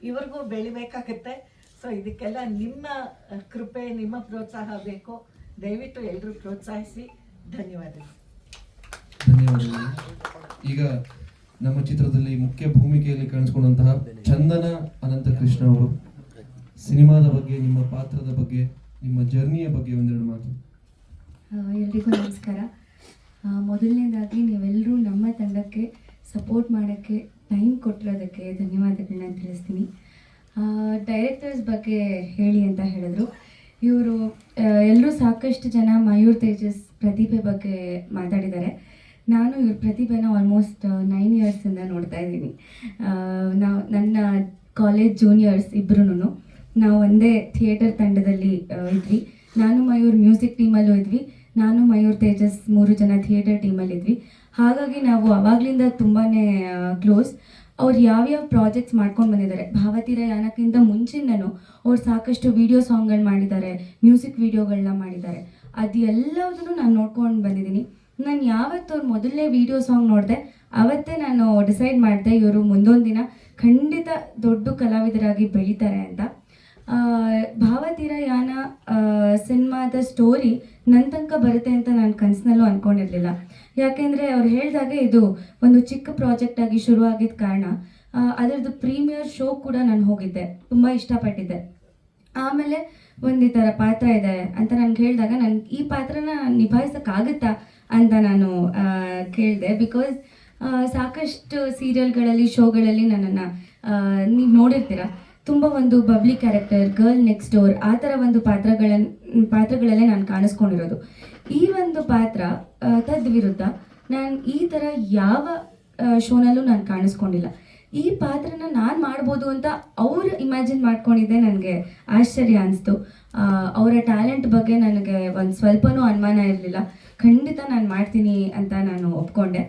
G: ಇವ್ರಿಗೂ ಬೆಳಿಬೇಕಾಗತ್ತೆ. ಸೊ ಇದಕ್ಕೆಲ್ಲ ನಿಮ್ಮ ಕೃಪೆ, ನಿಮ್ಮ ಪ್ರೋತ್ಸಾಹ ಬೇಕು. ದಯವಿಟ್ಟು ಎಲ್ಲರೂ ಪ್ರೋತ್ಸಾಹಿಸಿ. ಧನ್ಯವಾದಗಳು.
D: ಈಗ ನಮ್ಮ ಚಿತ್ರದಲ್ಲಿ ಮುಖ್ಯ ಭೂಮಿಕೆಯಲ್ಲಿ ಕಾಣಿಸ್ಕೊಂಡಂತಹ ಚಂದನ ಅನಂತ ಕೃಷ್ಣ ಅವರು ಸಿನಿಮಾದ ಬಗ್ಗೆ, ನಿಮ್ಮ ಪಾತ್ರದ ಬಗ್ಗೆ, ನಿಮ್ಮ ಜರ್ನಿಯ ಬಗ್ಗೆ ಒಂದೆರಡು ಮಾತು.
H: ಎಲ್ರಿಗೂ ನಮಸ್ಕಾರ. ಮೊದಲನೇದಾಗಿ ನೀವೆಲ್ಲರೂ ನಮ್ಮ ತಂಡಕ್ಕೆ ಸಪೋರ್ಟ್ ಮಾಡೋಕ್ಕೆ ಟೈಮ್ ಕೊಟ್ಟಿರೋದಕ್ಕೆ ಧನ್ಯವಾದಗಳನ್ನ ತಿಳಿಸ್ತೀನಿ. ಡೈರೆಕ್ಟರ್ಸ್ ಬಗ್ಗೆ ಹೇಳಿ ಅಂತ ಹೇಳಿದ್ರು. ಇವರು ಎಲ್ಲರೂ ಸಾಕಷ್ಟು ಜನ ಮಯೂರ್ ತೇಜಸ್ ಪ್ರತಿಭೆ ಬಗ್ಗೆ ಮಾತಾಡಿದ್ದಾರೆ. ನಾನು ಇವ್ರ ಪ್ರತಿಭೆನ ಆಲ್ಮೋಸ್ಟ್ 9 ಇಯರ್ಸಿಂದ ನೋಡ್ತಾ ಇದ್ದೀನಿ. ನನ್ನ ಕಾಲೇಜ್ ಜೂನಿಯರ್ಸ್ ಇಬ್ಬರೂ ನಾವು ಒಂದೇ ಥಿಯೇಟರ್ ತಂಡದಲ್ಲಿ ಇದ್ವಿ. ನಾನು ಮಯೂರ್ ಮ್ಯೂಸಿಕ್ ಟೀಮಲ್ಲೂ ಇದ್ವಿ, ನಾನು ಮಯೂರ್ ತೇಜಸ್ 3 ಜನ ಥಿಯೇಟರ್ ಟೀಮಲ್ಲಿದ್ವಿ. ಹಾಗಾಗಿ ನಾವು ಆವಾಗಲಿಂದ ತುಂಬಾ ಕ್ಲೋಸ್. ಅವ್ರು ಯಾವ್ಯಾವ ಪ್ರಾಜೆಕ್ಟ್ಸ್ ಮಾಡ್ಕೊಂಡು ಬಂದಿದ್ದಾರೆ. ಭಾವತೀರ ಯಾನಕ್ಕಿಂತ ಮುಂಚಿನೂ ಅವ್ರು ಸಾಕಷ್ಟು ವಿಡಿಯೋ ಸಾಂಗ್ಗಳು ಮಾಡಿದ್ದಾರೆ, ಮ್ಯೂಸಿಕ್ ವಿಡಿಯೋಗಳನ್ನ ಮಾಡಿದ್ದಾರೆ. ಅದೆಲ್ಲದನ್ನು ನಾನು ನೋಡ್ಕೊಂಡು ಬಂದಿದ್ದೀನಿ. ನಾನು ಯಾವತ್ತು ಅವ್ರ ಮೊದಲನೇ ವಿಡಿಯೋ ಸಾಂಗ್ ನೋಡಿದೆ ಅವತ್ತೇ ನಾನು ಡಿಸೈಡ್ ಮಾಡಿದೆ ಇವರು ಮುಂದೊಂದು ದಿನ ಖಂಡಿತ ದೊಡ್ಡ ಕಲಾವಿದರಾಗಿ ಬೆಳೀತಾರೆ ಅಂತ. ಭಾವತೀರ ಯಾನ ಸಿನಿಮಾದ ಸ್ಟೋರಿ ನನ್ನ ತನಕ ಬರುತ್ತೆ ಅಂತ ನಾನು ಕನಸಿನಲ್ಲೂ ಅಂದ್ಕೊಂಡಿರಲಿಲ್ಲ. ಯಾಕೆಂದರೆ ಅವ್ರು ಹೇಳಿದಾಗೆ ಇದು ಒಂದು ಚಿಕ್ಕ ಪ್ರಾಜೆಕ್ಟಾಗಿ ಶುರುವಾಗಿದ್ದ ಕಾರಣ ಅದರದ್ದು ಪ್ರೀಮಿಯರ್ ಶೋ ಕೂಡ ನಾನು ಹೋಗಿದ್ದೆ, ತುಂಬ ಇಷ್ಟಪಟ್ಟಿದ್ದೆ. ಆಮೇಲೆ ಒಂದು ಈ ಥರ ಪಾತ್ರ ಇದೆ ಅಂತ ನನಗೆ ಹೇಳಿದಾಗ ನನಗೆ ಈ ಪಾತ್ರನ ನಿಭಾಯಿಸೋಕ್ಕಾಗುತ್ತಾ ಅಂತ ನಾನು ಕೇಳಿದೆ. ಬಿಕಾಸ್ ಸಾಕಷ್ಟು ಸೀರಿಯಲ್ಗಳಲ್ಲಿ ಶೋಗಳಲ್ಲಿ ನನ್ನನ್ನು ನೀವು ನೋಡಿರ್ತೀರ, ತುಂಬ ಒಂದು bubbly character, girl next door ಆ ಥರ ಒಂದು ಪಾತ್ರಗಳಲ್ಲೇ ನಾನು ಕಾಣಿಸ್ಕೊಂಡಿರೋದು. ಈ ಒಂದು ಪಾತ್ರ ತದ್ವಿರುದ್ಧ ನಾನು ಈ ಥರ ಯಾವ ಶೋನಲ್ಲೂ ನಾನು ಕಾಣಿಸ್ಕೊಂಡಿಲ್ಲ. ಈ ಪಾತ್ರನ ನಾನು ಮಾಡ್ಬೋದು ಅಂತ ಅವರು ಇಮ್ಯಾಜಿನ್ ಮಾಡ್ಕೊಂಡಿದ್ದೆ ನನಗೆ ಆಶ್ಚರ್ಯ ಅನಿಸ್ತು. ಅವರ ಟ್ಯಾಲೆಂಟ್ ಬಗ್ಗೆ ನನಗೆ ಒಂದು ಸ್ವಲ್ಪನೂ ಅನುಮಾನ ಇರಲಿಲ್ಲ. ಖಂಡಿತ ನಾನು ಮಾಡ್ತೀನಿ ಅಂತ ನಾನು ಒಪ್ಕೊಂಡೆ.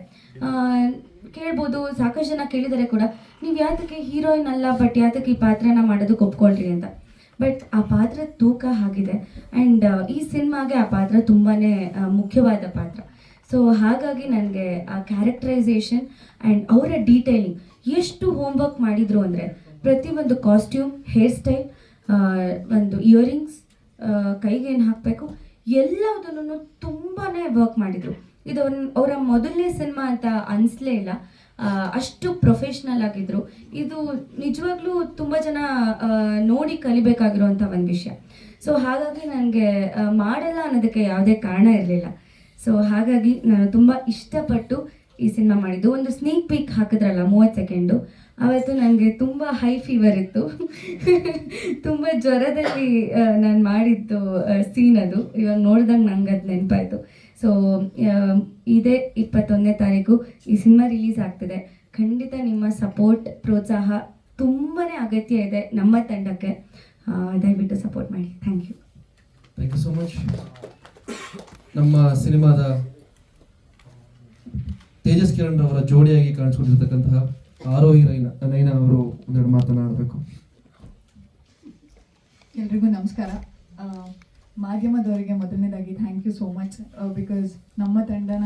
H: ಕೇಳ್ಬೋದು, ಸಾಕಷ್ಟು ಜನ ಕೇಳಿದರೆ ಕೂಡ ನೀವು ಯಾತಕ್ಕೆ ಹೀರೋಯಿನ್ ಅಲ್ಲ ಬಟ್ ಯಾತಕ್ಕೆ ಈ ಪಾತ್ರನ ಮಾಡೋದಕ್ಕೆ ಒಪ್ಕೊಳ್ರಿ ಅಂತ. ಬಟ್ ಆ ಪಾತ್ರ ತೂಕ ಆಗಿದೆ ಆ್ಯಂಡ್ ಈ ಸಿನಿಮಾಗೆ ಆ ಪಾತ್ರ ತುಂಬಾ ಮುಖ್ಯವಾದ ಪಾತ್ರ. ಸೊ ಹಾಗಾಗಿ ನನಗೆ ಆ ಕ್ಯಾರೆಕ್ಟರೈಸೇಷನ್ ಆ್ಯಂಡ್ ಅವರ ಡೀಟೇಲಿಂಗ್ ಎಷ್ಟು ಹೋಮ್ವರ್ಕ್ ಮಾಡಿದರು ಅಂದರೆ ಪ್ರತಿಯೊಂದು ಕಾಸ್ಟ್ಯೂಮ್, ಹೇರ್ ಸ್ಟೈಲ್, ಒಂದು ಇಯರಿಂಗ್ಸ್, ಕೈಗೆ ಏನು ಹಾಕಬೇಕು ಎಲ್ಲದನ್ನು ತುಂಬಾ ವರ್ಕ್ ಮಾಡಿದರು. ಇದು ಅವರ ಮೊದಲನೇ ಸಿನಿಮಾ ಅಂತ ಅನಿಸ್ಲೇ ಇಲ್ಲ, ಅಷ್ಟು ಪ್ರೊಫೆಷ್ನಲ್ ಆಗಿದ್ರು. ಇದು ನಿಜವಾಗ್ಲೂ ತುಂಬ ಜನ ನೋಡಿ ಕಲಿಬೇಕಾಗಿರುವಂಥ ಒಂದು ವಿಷಯ. ಸೊ ಹಾಗಾಗಿ ನನಗೆ ಮಾಡಲ್ಲ ಅನ್ನೋದಕ್ಕೆ ಯಾವುದೇ ಕಾರಣ ಇರಲಿಲ್ಲ. ಸೊ ಹಾಗಾಗಿ ನಾನು ತುಂಬ ಇಷ್ಟಪಟ್ಟು ಈ ಸಿನಿಮಾ ಮಾಡಿದ್ದು. ಒಂದು ಸ್ನೀಕ್ ಪೀಕ್ ಹಾಕಿದ್ರಲ್ಲ 30 ಸೆಕೆಂಡು, ಅವತ್ತು ನನಗೆ ತುಂಬ ಹೈ ಫೀವರ್ ಇತ್ತು. ತುಂಬ ಜ್ವರದಲ್ಲಿ ನಾನು ಮಾಡಿದ್ದು ಸೀನ್ ಅದು. ಇವಾಗ ನೋಡಿದಂಗೆ ನಂಗೆ ಅದು ನೆನಪಾಯಿತು. ಸೊ ಇದೇ 21ನೇ ತಾರೀಕು ಈ ಸಿನಿಮಾ ರಿಲೀಸ್ ಆಗ್ತಿದೆ. ಖಂಡಿತ ನಿಮ್ಮ ಸಪೋರ್ಟ್, ಪ್ರೋತ್ಸಾಹ ತುಂಬಾ ಅಗತ್ಯ ಇದೆ ನಮ್ಮ ತಂಡಕ್ಕೆ. ದಯವಿಟ್ಟು ಸಪೋರ್ಟ್ ಮಾಡಿ. Thank you.
D: Thank you so much. ನಮ್ಮ ಸಿನಿಮಾದ ತೇಜಸ್ ಕಿರಣ್ ಅವರ ಜೋಡಿಯಾಗಿ ಕಾಣಿಸ್ಕೊಂಡಿರ್ತಕ್ಕಂತಹ ಆರೋಹಿ ನೈನಾ ಅವರು ಒಂದೆರಡು ಮಾತನಾಡಬೇಕು.
I: ಎಲ್ರಿಗೂ ನಮಸ್ಕಾರ. ಮಾಧ್ಯಮದವರಿಗೆ ಮೊದಲನೇದಾಗಿ thank you so much. Because ನಮ್ಮ ತಂಡನ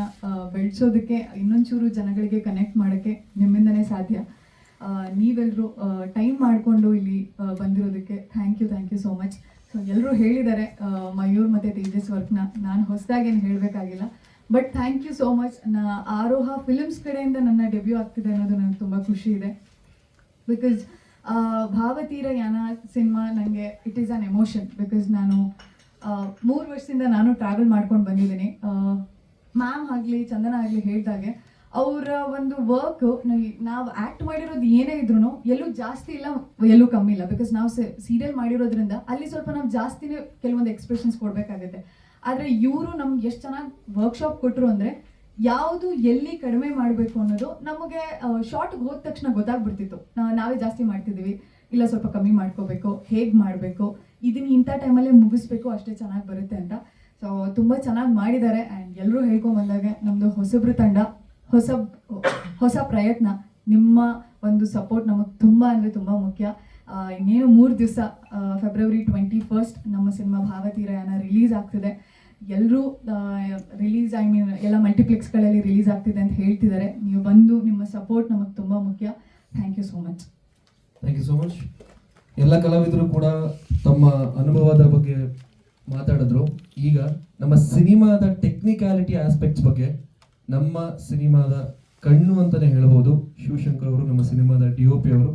I: ಬೆಳೆಸೋದಕ್ಕೆ ಇನ್ನೊಂಚೂರು ಜನಗಳಿಗೆ ಕನೆಕ್ಟ್ ಮಾಡೋಕ್ಕೆ ನಿಮ್ಮಿಂದನೇ ಸಾಧ್ಯ. ನೀವೆಲ್ಲರೂ ಟೈಮ್ ಮಾಡಿಕೊಂಡು ಇಲ್ಲಿ ಬಂದಿರೋದಕ್ಕೆ thank you so much. So ಎಲ್ಲರೂ ಹೇಳಿದ್ದಾರೆ ಮಯೂರ್ ಮತ್ತು ತೇಜಸ್ ವರ್ಕ್ನ, ನಾನು ಹೊಸದಾಗೇನು ಹೇಳಬೇಕಾಗಿಲ್ಲ. But thank you so much. Aaroha films ಕಡೆಯಿಂದ ನನ್ನ ಡೆಬ್ಯೂ ಆಗ್ತಿದೆ ಅನ್ನೋದು ನನಗೆ ತುಂಬ ಖುಷಿ ಇದೆ. ಬಿಕಾಸ್ ಭಾವತೀರ ಯಾನ ಸಿನಿಮಾ ನನಗೆ it is on emotion. Because ನಾನು 3 ವರ್ಷದಿಂದ ನಾನು ಟ್ರಾವೆಲ್ ಮಾಡ್ಕೊಂಡು ಬಂದಿದ್ದೀನಿ. ಮ್ಯಾಮ್ ಆಗಲಿ ಚಂದನ ಆಗಲಿ ಹೇಳಿದಾಗೆ ಅವರ ಒಂದು ವರ್ಕ್, ನಾವು ಆ್ಯಕ್ಟ್ ಮಾಡಿರೋದು ಏನೇ ಇದ್ರೂ ಎಲ್ಲೂ ಜಾಸ್ತಿ ಇಲ್ಲ, ಎಲ್ಲೂ ಕಮ್ಮಿ ಇಲ್ಲ. ಬಿಕಾಸ್ ನಾವು ಸೀರಿಯಲ್ ಮಾಡಿರೋದ್ರಿಂದ ಅಲ್ಲಿ ಸ್ವಲ್ಪ ನಾವು ಜಾಸ್ತಿನೇ ಕೆಲವೊಂದು ಎಕ್ಸ್ಪ್ರೆಷನ್ಸ್ ಕೊಡಬೇಕಾಗುತ್ತೆ. ಆದರೆ ಇವರು ನಮ್ಗೆ ಎಷ್ಟು ಚೆನ್ನಾಗಿ ವರ್ಕ್ಶಾಪ್ ಕೊಟ್ಟರು ಅಂದರೆ ಯಾವುದು ಎಲ್ಲಿ ಕಡಿಮೆ ಮಾಡಬೇಕು ಅನ್ನೋದು ನಮಗೆ ಶಾರ್ಟ್ಗೆ ಹೋದ ತಕ್ಷಣ ಗೊತ್ತಾಗ್ಬಿಡ್ತಿತ್ತು. ನಾವೇ ಜಾಸ್ತಿ ಮಾಡ್ತಿದ್ದೀವಿ, ಇಲ್ಲ ಸ್ವಲ್ಪ ಕಮ್ಮಿ ಮಾಡ್ಕೋಬೇಕು, ಹೇಗೆ ಮಾಡಬೇಕು, ಇದನ್ನು ಇಂಥ ಟೈಮಲ್ಲೇ ಮುಗಿಸ್ಬೇಕು, ಅಷ್ಟೇ ಚೆನ್ನಾಗಿ ಬರುತ್ತೆ ಅಂತ. ಸೊ ತುಂಬ ಚೆನ್ನಾಗಿ ಮಾಡಿದ್ದಾರೆ. ಆ್ಯಂಡ್ ಎಲ್ಲರೂ ಹೇಳ್ಕೊಂಬಂದಾಗ ನಮ್ಮದು ಹೊಸಬ್ರು ತಂಡ, ಹೊಸ ಪ್ರಯತ್ನ, ನಿಮ್ಮ ಒಂದು ಸಪೋರ್ಟ್ ನಮಗೆ ತುಂಬ ಅಂದರೆ ತುಂಬ ಮುಖ್ಯ. ಇನ್ನೇನು 3 ದಿವಸ ಫೆಬ್ರವರಿ 21 ನಮ್ಮ ಸಿನಿಮಾ ಭಾವತೀರ ಯಾನ ರಿಲೀಸ್ ಆಗ್ತಿದೆ. ಎಲ್ಲರೂ ರಿಲೀಸ್ ಎಲ್ಲ ಮಲ್ಟಿಪ್ಲೆಕ್ಸ್ಗಳಲ್ಲಿ ರಿಲೀಸ್ ಆಗ್ತಿದೆ ಅಂತ ಹೇಳ್ತಿದ್ದಾರೆ. ನೀವು ಬಂದು ನಿಮ್ಮ ಸಪೋರ್ಟ್ ನಮಗೆ ತುಂಬ ಮುಖ್ಯ. Thank you so much.
D: Thank you so much. ಎಲ್ಲ ಕಲಾವಿದರು ಕೂಡ ತಮ್ಮ ಅನುಭವದ ಬಗ್ಗೆ ಮಾತಾಡಿದ್ರು. ಈಗ ನಮ್ಮ ಸಿನಿಮಾದ ಟೆಕ್ನಿಕ್ಯಾಲಿಟಿ ಆಸ್ಪೆಕ್ಟ್ಸ್ ಬಗ್ಗೆ, ನಮ್ಮ ಸಿನಿಮಾದ ಕಣ್ಣು ಅಂತಲೇ ಹೇಳ್ಬೋದು, ಶಿವಶಂಕರ್ ಅವರು, ನಮ್ಮ ಸಿನಿಮಾದ DOP ಅವರು,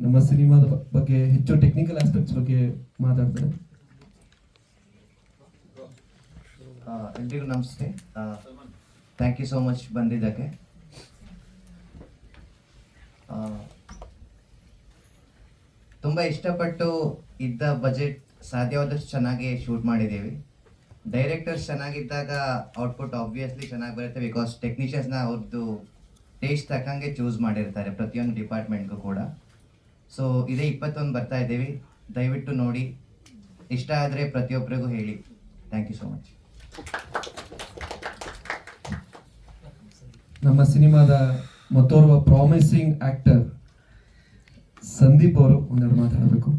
D: ನಮ್ಮ ಸಿನಿಮಾದ ಬಗ್ಗೆ ಹೆಚ್ಚು ಟೆಕ್ನಿಕಲ್ ಆಸ್ಪೆಕ್ಟ್ಸ್ ಬಗ್ಗೆ ಮಾತಾಡ್ತಾರೆ.
J: ಎಲ್ರಿಗೂ ನಮಸ್ತೆ. ಥ್ಯಾಂಕ್ ಯು ಸೋ ಮಚ್ ಬಂದಿದ್ದಕ್ಕೆ. ತುಂಬ ಇಷ್ಟಪಟ್ಟು ಇದ್ದ ಬಜೆಟ್ ಸಾಧ್ಯವಾದಷ್ಟು ಚೆನ್ನಾಗಿ ಶೂಟ್ ಮಾಡಿದ್ದೀವಿ. ಡೈರೆಕ್ಟರ್ಸ್ ಚೆನ್ನಾಗಿದ್ದಾಗ ಔಟ್ಪುಟ್ ಆಬ್ವಿಯಸ್ಲಿ ಚೆನ್ನಾಗಿ ಬರುತ್ತೆ. ಬಿಕಾಸ್ ಟೆಕ್ನಿಷಿಯನ್ಸ್ನ ಅವ್ರದ್ದು ಟೇಸ್ಟ್ ತಕ್ಕಂಗೆ ಚೂಸ್ ಮಾಡಿರ್ತಾರೆ ಪ್ರತಿಯೊಂದು ಡಿಪಾರ್ಟ್ಮೆಂಟ್ಗೂ ಕೂಡ. ಸೊ ಇದೇ 21 ಬರ್ತಾ ಇದ್ದೀವಿ, ದಯವಿಟ್ಟು ನೋಡಿ. ಇಷ್ಟ ಆದರೆ ಪ್ರತಿಯೊಬ್ಬರಿಗೂ ಹೇಳಿ. Thank you so much.
D: ನಮ್ಮ ಸಿನಿಮಾದ ಮತ್ತೋರ್ವ ಪ್ರಾಮಿಸಿಂಗ್ ಆಕ್ಟರ್ ಸಂದೀಪ್ ಅವರು ಒಂದೆರಡು ಮಾತಾಡಬೇಕು.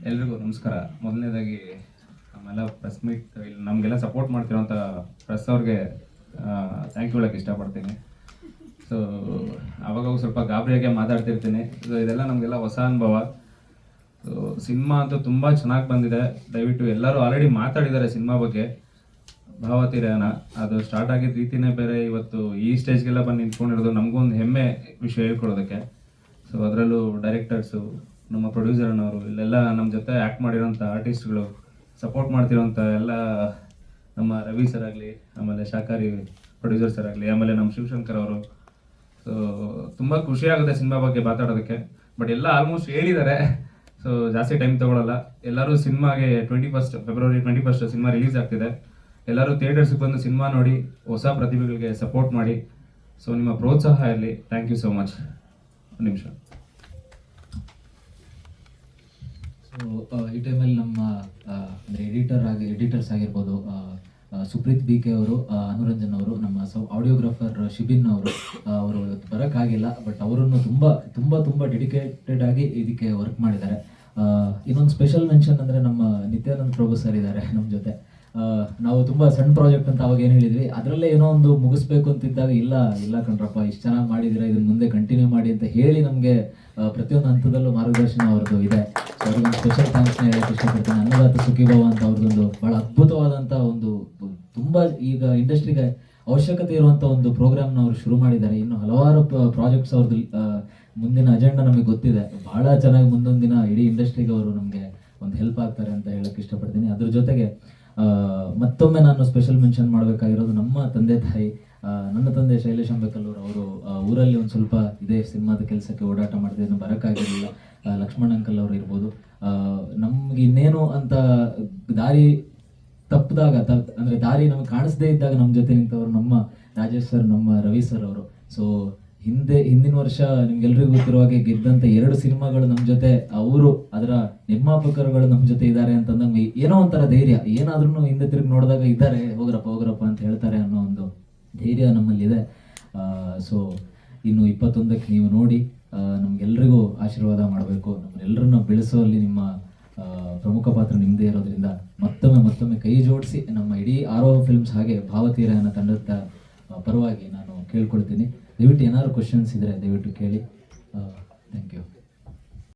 K: ಎಲ್ರಿಗೂ ನಮಸ್ಕಾರ. ಮೊದಲನೇದಾಗಿ ನಮ್ಮೆಲ್ಲ ಪ್ರೆಸ್ ಮೀಟ್ ಇಲ್ಲಿ ನಮಗೆಲ್ಲ ಸಪೋರ್ಟ್ ಮಾಡ್ತಿರೋಂಥ ಪ್ರೆಸ್ ಅವ್ರಿಗೆ ಥ್ಯಾಂಕ್ ಯು ಹೇಳೋಕ್ಕೆ ಇಷ್ಟಪಡ್ತೀನಿ. ಸೊ ಅವಾಗ ಸ್ವಲ್ಪ ಗಾಬರಿಯಾಗೆ ಮಾತಾಡ್ತಿರ್ತೀನಿ. ಸೊ ಇದೆಲ್ಲ ನಮಗೆಲ್ಲ ಹೊಸ ಅನುಭವ. ಸೊ ಸಿನಿಮಾ ಅಂತೂ ತುಂಬ ಚೆನ್ನಾಗಿ ಬಂದಿದೆ. ದಯವಿಟ್ಟು ಎಲ್ಲರೂ ಆಲ್ರೆಡಿ ಮಾತಾಡಿದ್ದಾರೆ ಸಿನಿಮಾ ಬಗ್ಗೆ. ಭಾವತೀರನ ಅದು ಸ್ಟಾರ್ಟ್ ಆಗಿದ್ದ ರೀತಿನೇ ಬೇರೆ. ಇವತ್ತು ಈ ಸ್ಟೇಜ್ಗೆಲ್ಲ ಬಂದು ನಿಂತ್ಕೊಂಡಿರೋದು ನಮಗೊಂದು ಹೆಮ್ಮೆ ವಿಷಯ ಹೇಳ್ಕೊಡೋದಕ್ಕೆ. ಸೊ ಅದರಲ್ಲೂ ಡೈರೆಕ್ಟರ್ಸು, ನಮ್ಮ ಪ್ರೊಡ್ಯೂಸರ್ನವರು, ಇಲ್ಲೆಲ್ಲ ನಮ್ಮ ಜೊತೆ ಆ್ಯಕ್ಟ್ ಮಾಡಿರೋಂಥ ಆರ್ಟಿಸ್ಟ್ಗಳು, ಸಪೋರ್ಟ್ ಮಾಡ್ತಿರೋಂಥ ಎಲ್ಲ ನಮ್ಮ ರವಿ ಸರ್ ಆಗಲಿ, ಆಮೇಲೆ ಶಾಕಾರಿ ಪ್ರೊಡ್ಯೂಸರ್ ಸರ್ ಆಗಲಿ, ಆಮೇಲೆ ನಮ್ಮ ಶಿವಶಂಕರ್ ಅವರು. ಸೊ ತುಂಬ ಖುಷಿ ಆಗುತ್ತೆ ಸಿನಿಮಾ ಬಗ್ಗೆ ಮಾತಾಡೋದಕ್ಕೆ. ಬಟ್ ಎಲ್ಲ ಆಲ್ಮೋಸ್ಟ್ ಹೇಳಿದ್ದಾರೆ. ಸೊ ಜಾಸ್ತಿ ಟೈಮ್ ತೊಗೊಳ್ಳಲ್ಲ. ಎಲ್ಲರೂ ಸಿನಿಮಾಗೆ ಫೆಬ್ರವರಿ 21 ಸಿನಿಮಾ ರಿಲೀಸ್ ಆಗ್ತಿದೆ. ಎಲ್ಲರೂ ಥಿಯೇಟರ್ಸ್ಗೆ ಬಂದು ಸಿನಿಮಾ ನೋಡಿ ಹೊಸ ಪ್ರತಿಭೆಗಳಿಗೆ ಸಪೋರ್ಟ್ ಮಾಡಿ. ಸೊ ನಿಮ್ಮ ಪ್ರೋತ್ಸಾಹ ಇರಲಿ. Thank you so much. ಒಂದು ನಿಮಿಷ.
A: ಸೊ ಈ ಟೈಮಲ್ಲಿ ನಮ್ಮ ಅಂದರೆ ಎಡಿಟರ್ಸ್ ಆಗಿರ್ಬೋದು, ಸುಪ್ರೀತ್ BK ಅವರು, ಅನುರಂಜನ್ ಅವರು, ನಮ್ಮ ಆಡಿಯೋಗ್ರಾಫರ್ ಶಿಬಿನ್ ಅವರು ಬರೋಕ್ಕಾಗಿಲ್ಲ. ಬಟ್ ಅವರನ್ನು ತುಂಬ ಡೆಡಿಕೇಟೆಡ್ ಆಗಿ ಇದಕ್ಕೆ ವರ್ಕ್ ಮಾಡಿದ್ದಾರೆ. ಇನ್ನೊಂದು ಸ್ಪೆಷಲ್ ಮೆನ್ಷನ್ ಅಂದರೆ ನಮ್ಮ ನಿತ್ಯಾನಂದ್ ಪ್ರಭು ಸರ್ ಇದ್ದಾರೆ ನಮ್ಮ ಜೊತೆ. ನಾವು ತುಂಬ ಸಣ್ಣ ಪ್ರಾಜೆಕ್ಟ್ ಅಂತ ಅವಾಗ ಏನು ಹೇಳಿದ್ವಿ, ಅದರಲ್ಲೇ ಏನೋ ಒಂದು ಮುಗಿಸ್ಬೇಕು ಅಂತಿದ್ದಾಗ ಇಲ್ಲ ಕಣ್ರಪ್ಪ, ಇಷ್ಟು ಚೆನ್ನಾಗಿ ಮಾಡಿದ್ದೀರಾ, ಇದನ್ನು ಮುಂದೆ ಕಂಟಿನ್ಯೂ ಮಾಡಿ ಅಂತ ಹೇಳಿ ನಮಗೆ ಪ್ರತಿಯೊಂದು ಹಂತದಲ್ಲೂ ಮಾರ್ಗದರ್ಶನ ಅವ್ರದ್ದು ಇದೆ. ಸೊ ಅವ್ರಿಗೊಂದು ಸ್ಪೆಷಲ್ ಥ್ಯಾಂಕ್ಸ್ನ ಹೇಳಕ್ಕೆ ಇಷ್ಟಪಡ್ತೀನಿ. ಅನ್ನದಾತ ಸುಖೀಭವ ಅಂತ ಅವ್ರದ್ದೊಂದು ಭಾಳ ಅದ್ಭುತವಾದಂಥ ಒಂದು ತುಂಬ ಈಗ ಇಂಡಸ್ಟ್ರಿಗೆ ಅವಶ್ಯಕತೆ ಇರುವಂಥ ಒಂದು ಪ್ರೋಗ್ರಾಮ್ನ ಅವರು ಶುರು ಮಾಡಿದ್ದಾರೆ. ಇನ್ನು ಹಲವಾರು ಪ್ರಾಜೆಕ್ಟ್ಸ್ ಅವ್ರದ್ದು ಮುಂದಿನ ಅಜೆಂಡಾ ನಮಗೆ ಗೊತ್ತಿದೆ. ಭಾಳ ಚೆನ್ನಾಗಿ ಮುಂದೊಂದು ದಿನ ಇಡೀ ಇಂಡಸ್ಟ್ರಿಗೆ ಅವರು ನಮಗೆ ಒಂದು ಹೆಲ್ಪ್ ಆಗ್ತಾರೆ ಅಂತ ಹೇಳಕ್ಕೆ ಇಷ್ಟಪಡ್ತೀನಿ. ಅದ್ರ ಜೊತೆಗೆ ಮತ್ತೊಮ್ಮೆ ನಾನು ಸ್ಪೆಷಲ್ ಮೆನ್ಷನ್ ಮಾಡಬೇಕಾಗಿರೋದು ನಮ್ಮ ತಂದೆ ತಾಯಿ. ನನ್ನ ತಂದೆ ಶೈಲೇಶ್ ಅಂಬೇಕಲ್ಲೂರು ಅವರು ಊರಲ್ಲಿ ಒಂದು ಸ್ವಲ್ಪ ಇದೇ ಸಿನಿಮಾದ ಕೆಲಸಕ್ಕೆ ಓಡಾಟ ಮಾಡ್ತಿದ್ದು ಬರೋಕ್ಕಾಗಿರಲಿಲ್ಲ. ಲಕ್ಷ್ಮಣ್ ಅಂಕಲ್ ಅವರು ಇರ್ಬೋದು. ನಮ್ಗೆ ಇನ್ನೇನು ಅಂತ ದಾರಿ ತಪ್ಪಿದಾಗ ಅಂದರೆ ದಾರಿ ನಮಗೆ ಕಾಣಿಸ್ದೇ ಇದ್ದಾಗ ನಮ್ಮ ಜೊತೆ ನಿಂತವರು ನಮ್ಮ ರಾಜೇಶ್ ಸರ್, ನಮ್ಮ ರವಿ ಸರ್ ಅವರು. ಸೊ ಹಿಂದಿನ ವರ್ಷ ನಿಮ್ಗೆಲ್ರಿಗೂ ಗೊತ್ತಿರುವ ಹಾಗೆ ಗೆದ್ದಂಥ 2 ಸಿನಿಮಾಗಳು ನಮ್ಮ ಜೊತೆ, ಅವರು ಅದರ ನಿರ್ಮಾಪಕರುಗಳು ನಮ್ಮ ಜೊತೆ ಇದ್ದಾರೆ ಅಂತಂದಂಗೆ ಏನೋ ಒಂಥರ ಧೈರ್ಯ. ಏನಾದ್ರೂ ಹಿಂದೆ ತಿರುಗಿ ನೋಡಿದಾಗ ಇದ್ದಾರೆ, ಹೋಗ್ರಪ್ಪ ಅಂತ ಹೇಳ್ತಾರೆ ಅನ್ನೋ ಒಂದು ಧೈರ್ಯ ನಮ್ಮಲ್ಲಿದೆ. ಸೊ ಇನ್ನು 21ಕ್ಕೆ ನೀವು ನೋಡಿ ನಮ್ಗೆಲ್ರಿಗೂ ಆಶೀರ್ವಾದ ಮಾಡಬೇಕು. ನಮ್ಮೆಲ್ಲರನ್ನ ಬೆಳೆಸುವಲ್ಲಿ ನಿಮ್ಮ ಪ್ರಮುಖ ಪಾತ್ರ ನಿಮ್ಮದೇ ಇರೋದ್ರಿಂದ ಮತ್ತೊಮ್ಮೆ ಕೈ ಜೋಡಿಸಿ ನಮ್ಮ ಇಡೀ ಆರೋಹ ಫಿಲ್ಮ್ಸ್ ಹಾಗೆ ಭಾವತೀರನ ತಂಡದ ಪರವಾಗಿ ನಾನು ಕೇಳ್ಕೊಳ್ತೀನಿ. ದಯವಿಟ್ಟು ಏನಾದ್ರು ಕ್ವಶನ್ಸ್ ಇದ್ದರೆ ದಯವಿಟ್ಟು ಕೇಳಿ. Thank you.